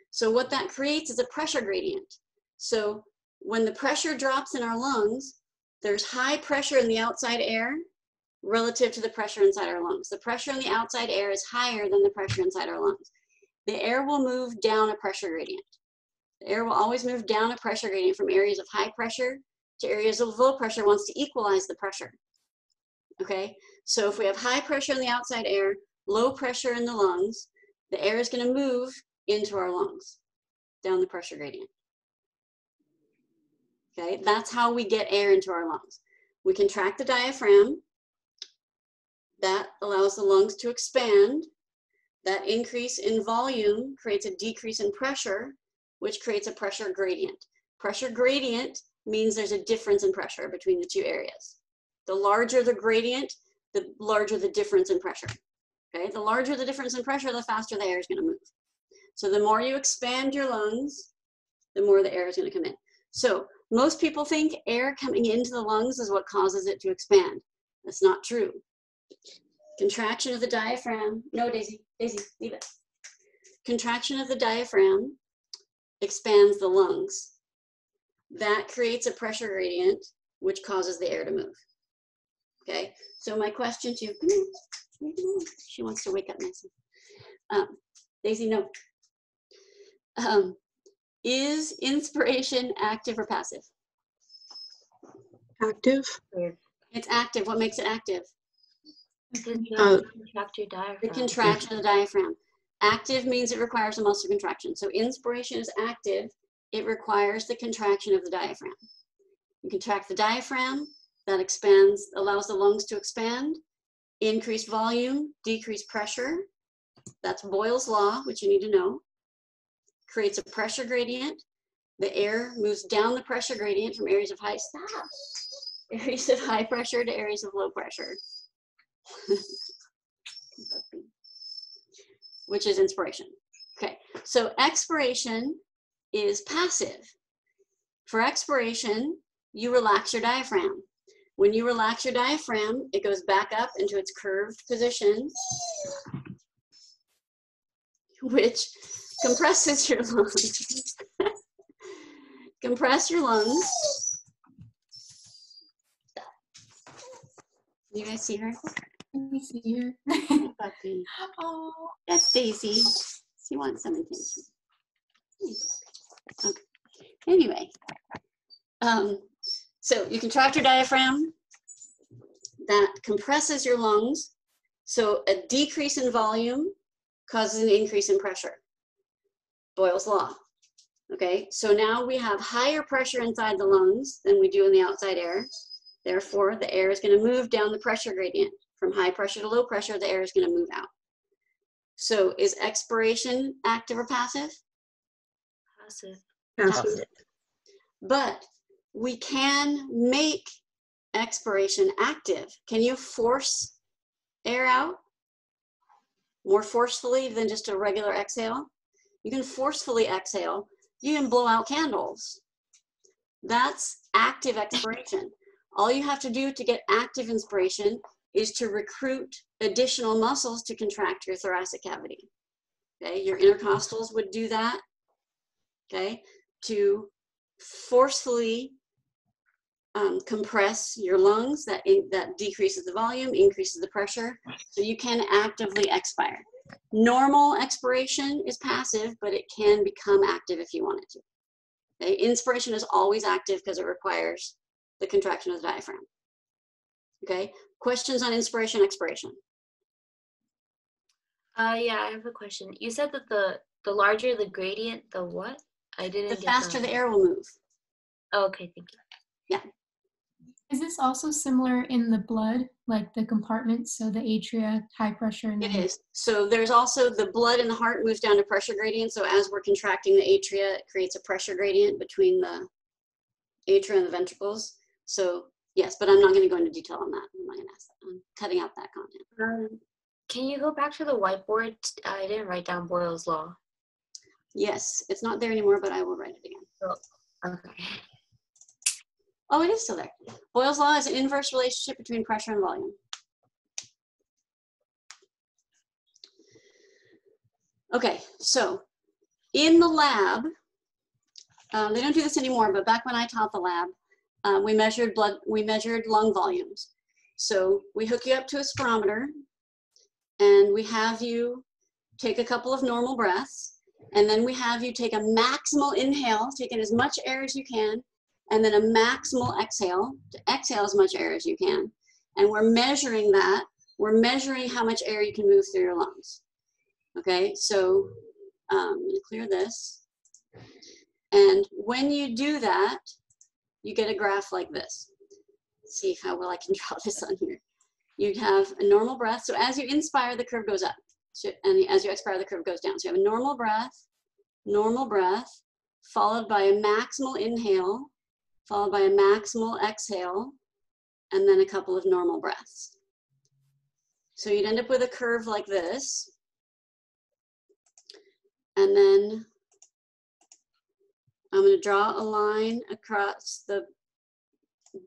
So what that creates is a pressure gradient. So when the pressure drops in our lungs, there's high pressure in the outside air relative to the pressure inside our lungs. The pressure in the outside air is higher than the pressure inside our lungs. The air will move down a pressure gradient. The air will always move down a pressure gradient from areas of high pressure to areas of low pressure, wants to equalize the pressure. Okay, so if we have high pressure in the outside air, low pressure in the lungs, the air is going to move into our lungs, down the pressure gradient. Okay, that's how we get air into our lungs. We contract the diaphragm. That allows the lungs to expand. That increase in volume creates a decrease in pressure, which creates a pressure gradient. Pressure gradient means there's a difference in pressure between the two areas. The larger the gradient, the larger the difference in pressure. Okay, the larger the difference in pressure, the faster the air is going to move. So the more you expand your lungs, the more the air is going to come in. So most people think air coming into the lungs is what causes it to expand. That's not true. Contraction of the diaphragm, no, Daisy, leave it. Contraction of the diaphragm expands the lungs. That creates a pressure gradient, which causes the air to move. Okay, so my question to you, she wants to wake up nicely. Daisy, no. Is inspiration active or passive? Active. It's active. What makes it active? Contract your diaphragm. The contraction of the diaphragm. Active means it requires a muscle contraction. So inspiration is active. It requires the contraction of the diaphragm. You contract the diaphragm, that expands, allows the lungs to expand, increase volume, decrease pressure. That's Boyle's law, which you need to know. Creates a pressure gradient. The air moves down the pressure gradient from areas of high pressure to areas of low pressure, which is inspiration. Okay, so expiration is passive. For expiration, you relax your diaphragm. When you relax your diaphragm, it goes back up into its curved position, which compresses your lungs. Compress your lungs. You guys see her? Let me see her. Puppy. Oh, That's Daisy. She wants some attention. Okay. Anyway, so you contract your diaphragm. That compresses your lungs. So a decrease in volume causes an increase in pressure. Boyle's law. Okay, so now we have higher pressure inside the lungs than we do in the outside air. Therefore, the air is going to move down the pressure gradient. From high pressure to low pressure, the air is going to move out. So is expiration active or passive? Passive. Passive. But we can make expiration active. Can you force air out more forcefully than just a regular exhale? You can forcefully exhale. You can blow out candles. That's active expiration. All you have to do to get active inspiration is to recruit additional muscles to contract your thoracic cavity. Okay, your intercostals would do that. Okay, to forcefully compress your lungs, that decreases the volume, increases the pressure, so you can actively expire. Normal expiration is passive, but it can become active if you want it to. Okay? Inspiration is always active because it requires the contraction of the diaphragm. Okay, questions on inspiration, expiration? Yeah, I have a question. You said that the larger the gradient, the what? I didn't The get faster the air will move. Oh, okay, thank you. Yeah. Is this also similar in the blood, like the compartments, so the atria, high pressure? And It is. So there's also the blood in the heart moves down to pressure gradient. So as we're contracting the atria, it creates a pressure gradient between the atria and the ventricles. So yes, but I'm not going to go into detail on that. I'm not going to ask that. I'm cutting out that content. Can you go back to the whiteboard? I didn't write down Boyle's law. Yes, it's not there anymore, but I will write it again. Oh, okay. Oh, it is still there. Boyle's law is an inverse relationship between pressure and volume. Okay, so in the lab, they don't do this anymore, but back when I taught the lab, we measured lung volumes. So we hook you up to a spirometer and we have you take a couple of normal breaths, and then we have you take a maximal inhale, take in as much air as you can, and then a maximal exhale, to exhale as much air as you can. And we're measuring that. We're measuring how much air you can move through your lungs. Okay, so I'm gonna clear this. And when you do that, you get a graph like this. Let's see how well I can draw this on here. You'd have a normal breath. So as you inspire, the curve goes up. So, and as you expire, the curve goes down. So you have a normal breath, followed by a maximal inhale, followed by a maximal exhale, and then a couple of normal breaths. So you'd end up with a curve like this. And then I'm going to draw a line across the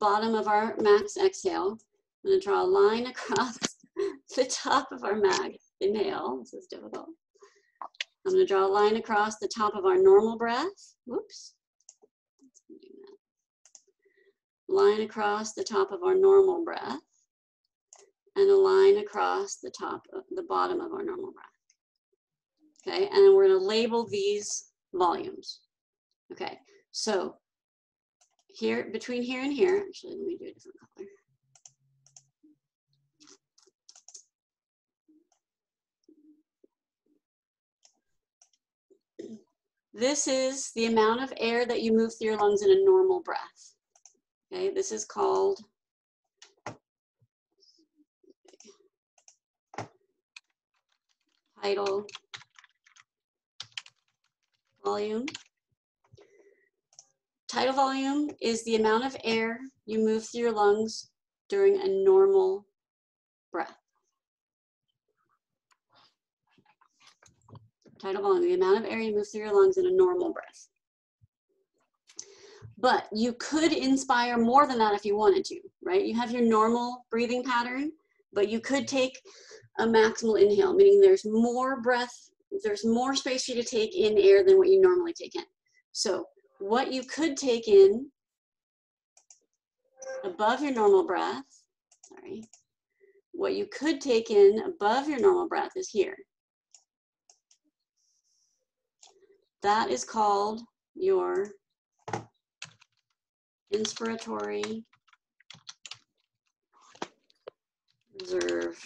bottom of our max exhale. I'm going to draw a line across the top of our max inhale. This is difficult. I'm going to draw a line across the top of our normal breath. Whoops. Line across the top of our normal breath, and a line across the top of the bottom of our normal breath. Okay, and then we're going to label these volumes. Okay, so here, between here and here, actually, let me do a different color. This is the amount of air that you move through your lungs in a normal breath. Okay, this is called tidal volume. Tidal volume is the amount of air you move through your lungs during a normal breath. Tidal volume, the amount of air you move through your lungs in a normal breath. But you could inspire more than that if you wanted to, right? You have your normal breathing pattern, but you could take a maximal inhale, meaning there's more breath, there's more space for you to take in air than what you normally take in. So what you could take in above your normal breath, what you could take in above your normal breath is here. That is called your inspiratory reserve.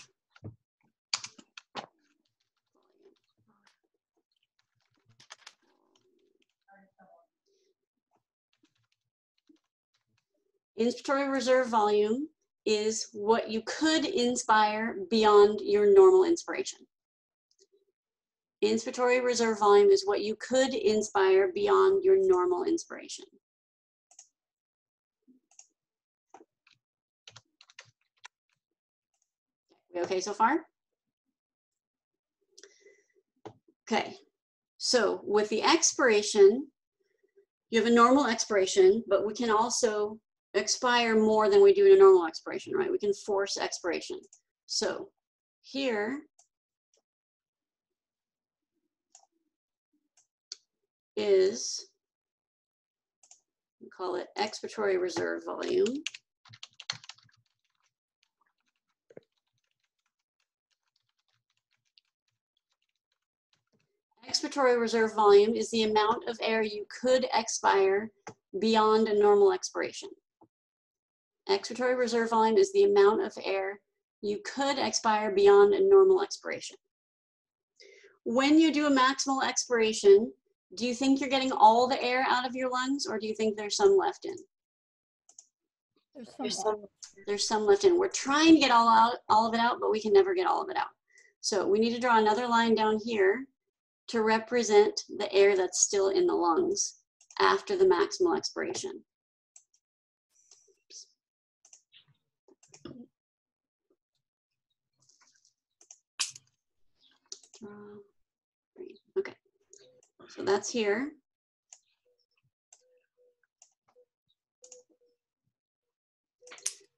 Inspiratory reserve volume is what you could inspire beyond your normal inspiration. Inspiratory reserve volume is what you could inspire beyond your normal inspiration. We okay so far? Okay, so with the expiration, you have a normal expiration, but we can also expire more than we do in a normal expiration, right? We can force expiration. So here is, we call it expiratory reserve volume. expiratory reserve volume is the amount of air you could expire beyond a normal expiration. Expiratory reserve volume is the amount of air you could expire beyond a normal expiration. When you do a maximal expiration, do you think you're getting all the air out of your lungs, or do you think there's some left in? There's some left in. We're trying to get all of it out, but we can never get all of it out. So we need to draw another line down here to represent the air that's still in the lungs after the maximal expiration. Okay, so that's here.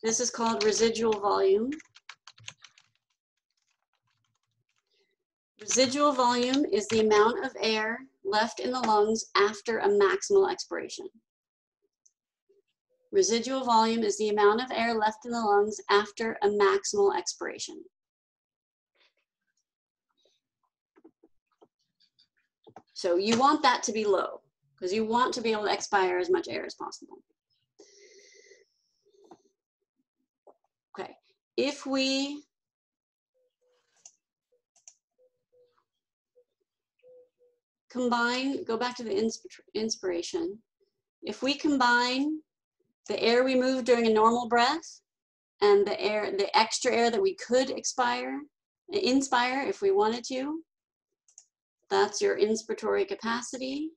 This is called residual volume. Residual volume is the amount of air left in the lungs after a maximal expiration. Residual volume is the amount of air left in the lungs after a maximal expiration. So you want that to be low because you want to be able to expire as much air as possible. Okay, if we combine, go back to the inspiration. If we combine the air we move during a normal breath and the extra air that we could inspire if we wanted to, that's your inspiratory capacity.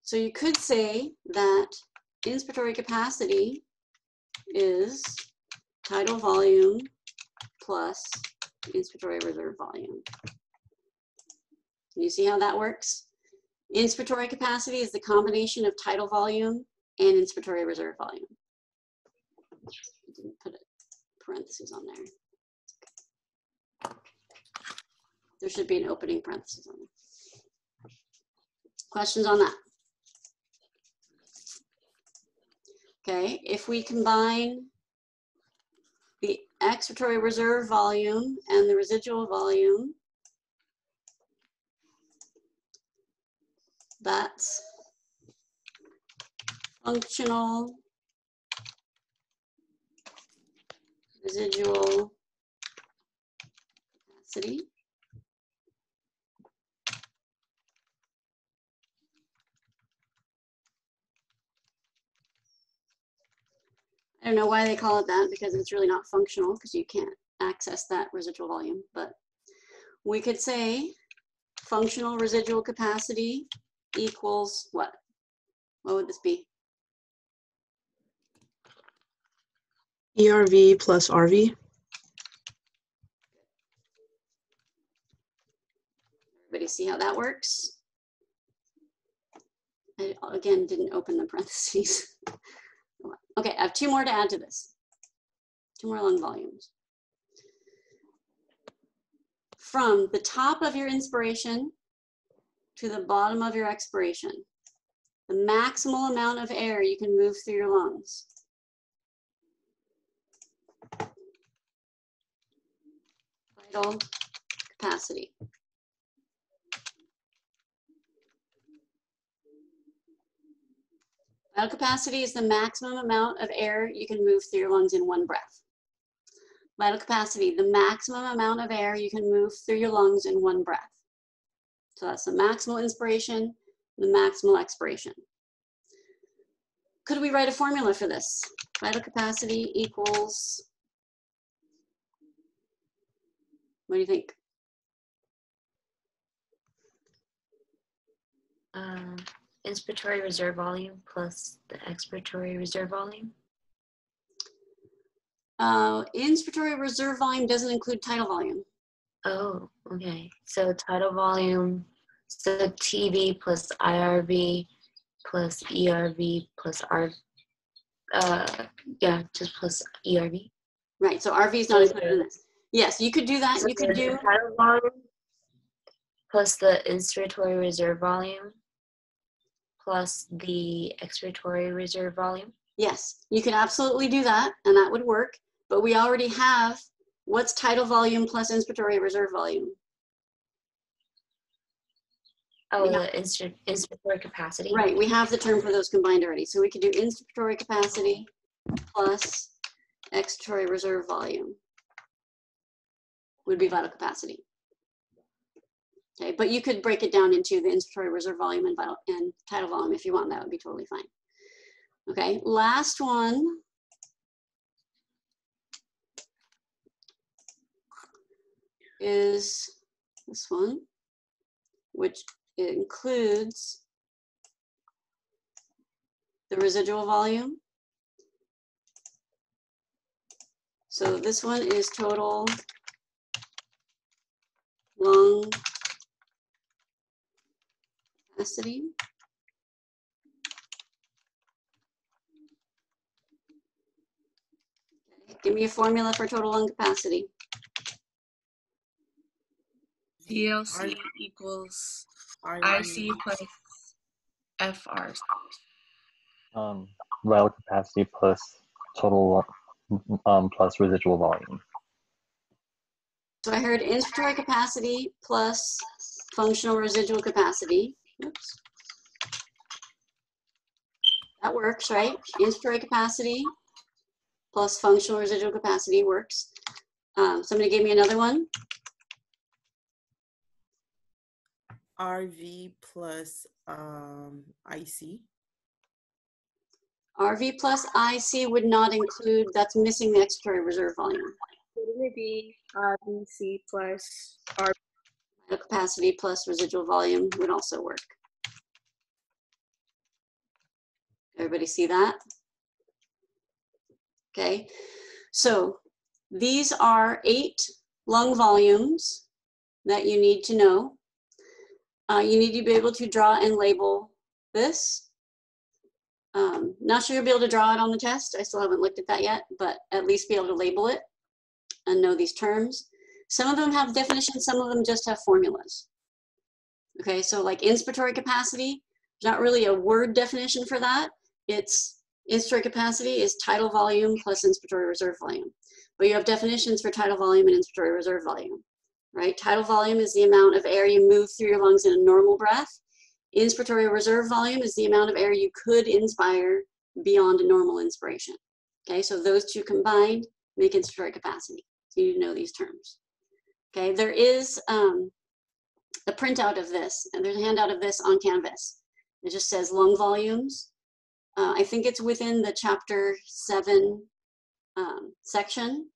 So you could say that inspiratory capacity is tidal volume plus inspiratory reserve volume. You see how that works? Inspiratory capacity is the combination of tidal volume and inspiratory reserve volume. I didn't put parentheses on there. There should be an opening parentheses on there. Questions on that? Okay, if we combine the expiratory reserve volume and the residual volume, that's functional residual capacity. I don't know why they call it that, because it's really not functional, because you can't access that residual volume. But we could say functional residual capacity equals what? What would this be? ERV plus RV. Everybody see how that works? I, again, didn't open the parentheses. Okay, I have two more to add to this. Two more lung volumes. From the top of your inspiration to the bottom of your expiration, the maximal amount of air you can move through your lungs. Vital capacity. Vital capacity is the maximum amount of air you can move through your lungs in one breath. Vital capacity, the maximum amount of air you can move through your lungs in one breath. So that's the maximal inspiration, the maximal expiration. Could we write a formula for this? Vital capacity equals, what do you think? Inspiratory reserve volume plus the expiratory reserve volume. Inspiratory reserve volume doesn't include tidal volume. Oh, okay. So tidal volume, so TV plus IRV plus ERV plus yeah, just plus ERV. Right, so RV is not included in this. Yes, you could do that. So you could do tidal volume plus the inspiratory reserve volume plus the expiratory reserve volume. Yes, you can absolutely do that, and that would work, but we already have what's tidal volume plus inspiratory reserve volume. Oh, the inspiratory capacity. Right, we have the term for those combined already. So we could do inspiratory capacity plus expiratory reserve volume would be vital capacity. Okay, but you could break it down into the inspiratory reserve volume and tidal volume if you want. That would be totally fine. Okay, last one. Is this one, which includes the residual volume. So this one is total lung capacity. Okay. Give me a formula for total lung capacity. DLC equals IC plus FR. Vital capacity plus total plus residual volume. So I heard inspiratory capacity plus functional residual capacity. Oops. That works, right? Inspiratory capacity plus functional residual capacity works. Somebody gave me another one. RV plus IC. RV plus IC would not include, that's missing the expiratory reserve volume. Wouldn't it be RBC plus R? Vital capacity plus residual volume would also work. Everybody see that? Okay, so these are 8 lung volumes that you need to know. You need to be able to draw and label this. Not sure you'll be able to draw it on the test. I still haven't looked at that yet, but at least be able to label it and know these terms. Some of them have definitions, some of them just have formulas. Okay, so like inspiratory capacity, there's not really a word definition for that. It's inspiratory capacity is tidal volume plus inspiratory reserve volume. But you have definitions for tidal volume and inspiratory reserve volume, right? Tidal volume is the amount of air you move through your lungs in a normal breath. Inspiratory reserve volume is the amount of air you could inspire beyond a normal inspiration. Okay, so those two combined make inspiratory capacity. So you need to know these terms. Okay, there is a printout of this, and there's a handout of this on Canvas. It just says lung volumes. I think it's within the chapter 7 section.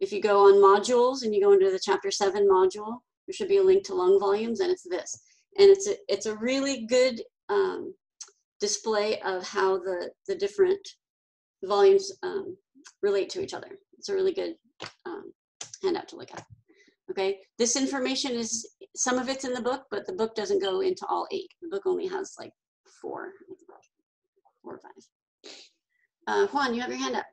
If you go on modules and you go into the chapter 7 module, there should be a link to lung volumes, and it's this. And it's a really good display of how the different volumes relate to each other. It's a really good handout to look at. Okay, this information is, some of it's in the book, but the book doesn't go into all 8. The book only has like 4 or 5. Juan, you have your hand up.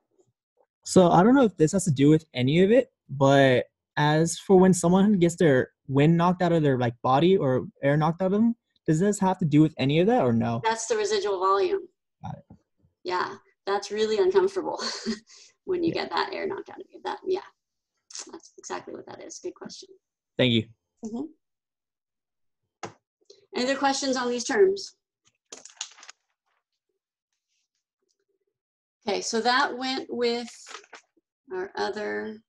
So I don't know if this has to do with any of it, but as for when someone gets their wind knocked out of their like body or air knocked out of them, does this have to do with any of that or no? That's the residual volume. Got it. Yeah, that's really uncomfortable when you get that air knocked out of you. That, yeah, that's exactly what that is. Good question. Thank you. Any other questions on these terms? Okay, so that went with our other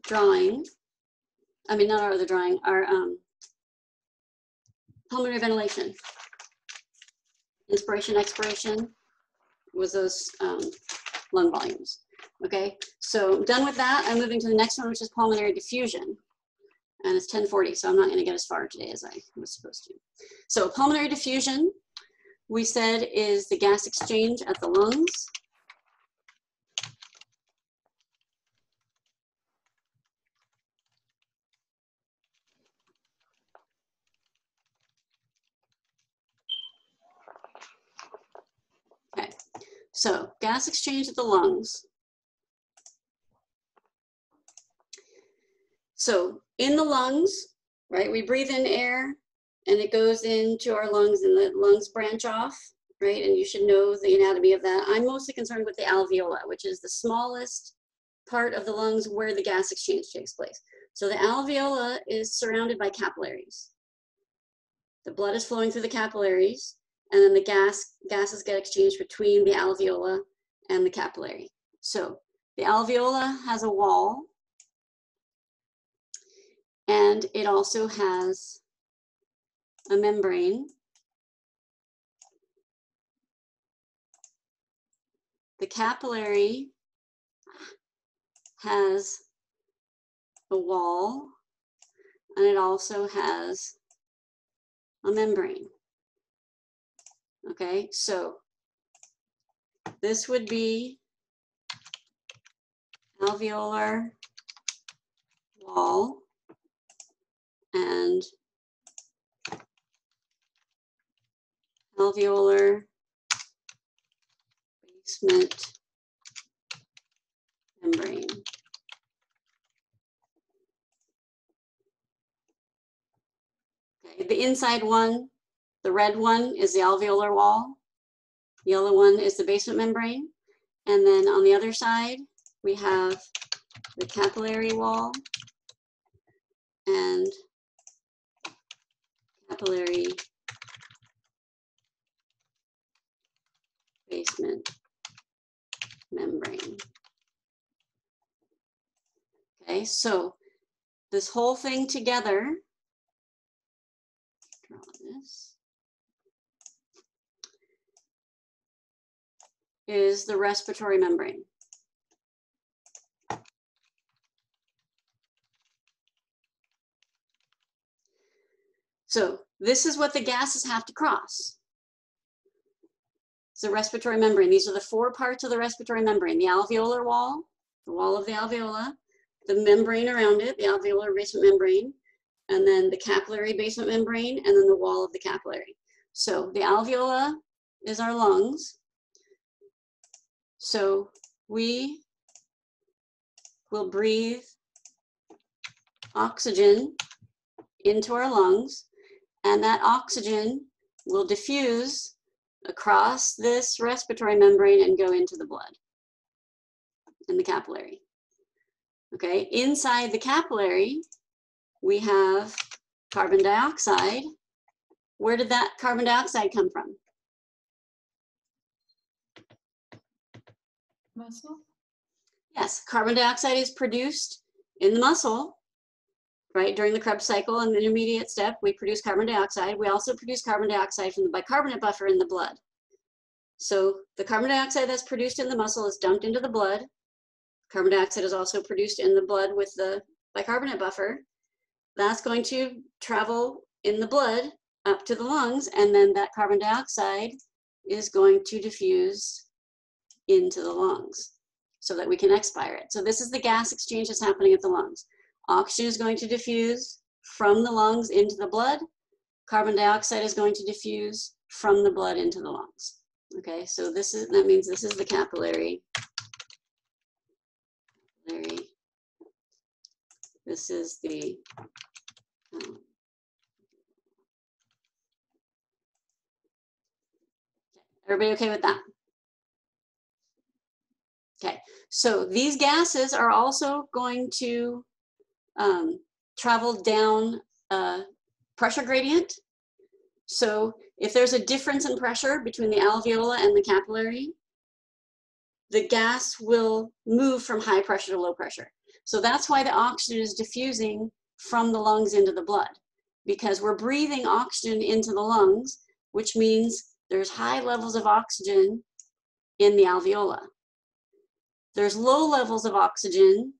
drawing. I mean, not our other drawing, our pulmonary ventilation. Inspiration, expiration was those lung volumes. Okay, so done with that. I'm moving to the next one, which is pulmonary diffusion. And it's 10:40, so I'm not going to get as far today as I was supposed to. So pulmonary diffusion, we said, is the gas exchange at the lungs. Okay, so gas exchange at the lungs. So in the lungs, right, we breathe in air and it goes into our lungs and the lungs branch off, right? And you should know the anatomy of that. I'm mostly concerned with the alveoli, which is the smallest part of the lungs where the gas exchange takes place. So the alveola is surrounded by capillaries. The blood is flowing through the capillaries, and then the gases get exchanged between the alveola and the capillary. So the alveola has a wall, and it also has a membrane. The capillary has a wall, and it also has a membrane. Okay, so this would be alveolar wall and alveolar basement membrane. Okay, the inside one, the red one, is the alveolar wall. The yellow one is the basement membrane. And then on the other side, we have the capillary wall and capillary basement membrane. Okay, so this whole thing together, draw this, is the respiratory membrane. So this is what the gases have to cross. It's the respiratory membrane. These are the four parts of the respiratory membrane: the alveolar wall, the wall of the alveola, the membrane around it, the alveolar basement membrane, and then the capillary basement membrane, and then the wall of the capillary. So the alveola is our lungs. So we will breathe oxygen into our lungs, and that oxygen will diffuse across this respiratory membrane and go into the blood and the capillary. Okay, inside the capillary, we have carbon dioxide. Where did that carbon dioxide come from? Muscle? Yes, carbon dioxide is produced in the muscle, right? During the Krebs cycle and the intermediate step, we produce carbon dioxide. We also produce carbon dioxide from the bicarbonate buffer in the blood. So the carbon dioxide that's produced in the muscle is dumped into the blood. Carbon dioxide is also produced in the blood with the bicarbonate buffer. That's going to travel in the blood up to the lungs, and then that carbon dioxide is going to diffuse into the lungs so that we can expire it. So this is the gas exchange that's happening at the lungs. Oxygen is going to diffuse from the lungs into the blood. Carbon dioxide is going to diffuse from the blood into the lungs. Okay, so that means this is the capillary. This is the everybody okay with that? Okay, so these gases are also going to travel down a pressure gradient. So if there's a difference in pressure between the alveola and the capillary, the gas will move from high pressure to low pressure. So that's why the oxygen is diffusing from the lungs into the blood, because we're breathing oxygen into the lungs, which means there's high levels of oxygen in the alveola. There's low levels of oxygen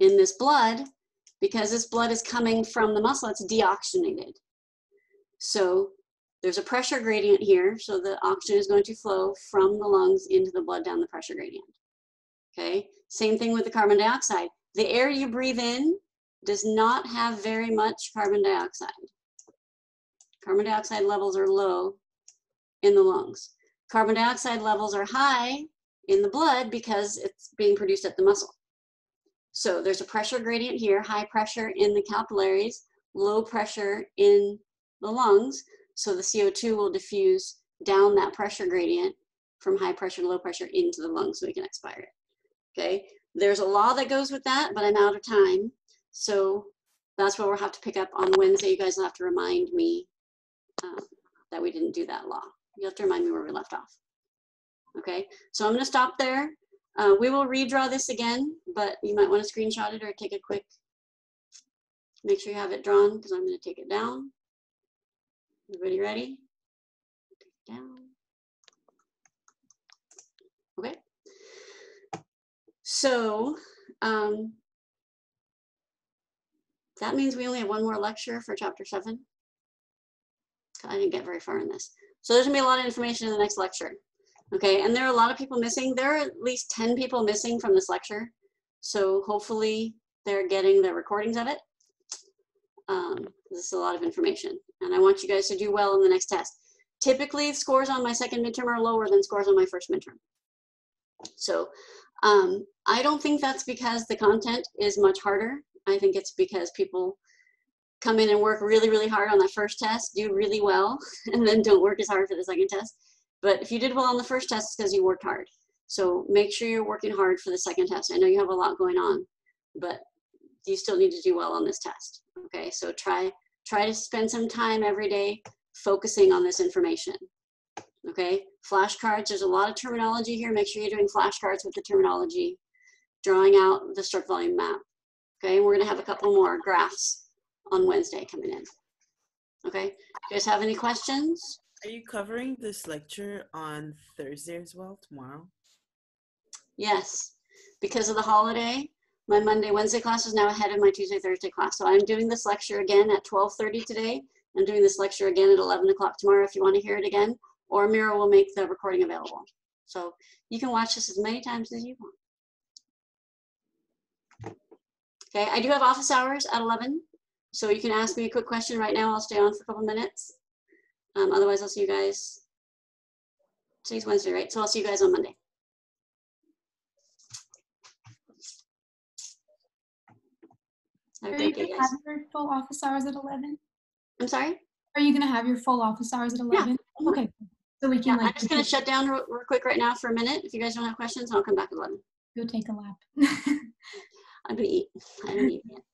in this blood because this blood is coming from the muscle. It's deoxygenated. So there's a pressure gradient here, so the oxygen is going to flow from the lungs into the blood down the pressure gradient. Okay, same thing with the carbon dioxide. The air you breathe in does not have very much carbon dioxide. Carbon dioxide levels are low in the lungs. Carbon dioxide levels are high in the blood because it's being produced at the muscle. So there's a pressure gradient here, high pressure in the capillaries, low pressure in the lungs. So the CO2 will diffuse down that pressure gradient from high pressure to low pressure into the lungs so we can expire it. Okay, there's a law that goes with that, but I'm out of time. So that's what we'll have to pick up on Wednesday. You guys will have to remind me that we didn't do that law. You have to remind me where we left off. Okay, so I'm gonna stop there. We will redraw this again, but you might want to screenshot it or take a quick, make sure you have it drawn because I'm gonna take it down. Everybody ready? Take it down. Okay. So that means we only have one more lecture for chapter 7. I didn't get very far in this. So there's gonna be a lot of information in the next lecture. Okay, and there are a lot of people missing. There are at least 10 people missing from this lecture. So hopefully they're getting the recordings of it. This is a lot of information. And I want you guys to do well in the next test. Typically, scores on my second midterm are lower than scores on my first midterm. So I don't think that's because the content is much harder. I think it's because people come in and work really, really hard on that first test, do really well, and then don't work as hard for the second test. But if you did well on the first test, it's because you worked hard. So make sure you're working hard for the second test. I know you have a lot going on, but you still need to do well on this test. Okay, so try to spend some time every day focusing on this information. Okay, flashcards, there's a lot of terminology here. Make sure you're doing flashcards with the terminology, drawing out the stroke volume map. Okay, and we're gonna have a couple more graphs on Wednesday coming in. Okay, you guys have any questions? Are you covering this lecture on Thursday as well, tomorrow? Yes, because of the holiday, my Monday, Wednesday class is now ahead of my Tuesday, Thursday class. So I'm doing this lecture again at 12:30 today. I'm doing this lecture again at 11 o'clock tomorrow if you want to hear it again, or Mira will make the recording available. So you can watch this as many times as you want. Okay, I do have office hours at 11, so you can ask me a quick question right now. I'll stay on for a couple minutes. Otherwise, I'll see you guys. Today's Wednesday, right? So I'll see you guys on Monday. Are you going to have your full office hours at 11? I'm sorry? Are you going to have your full office hours at 11? Yeah. Okay. So we can I'm just going to shut down real quick right now for a minute. If you guys don't have questions, I'll come back at 11. Go take a lap. I'm going to eat. I haven't eaten yet.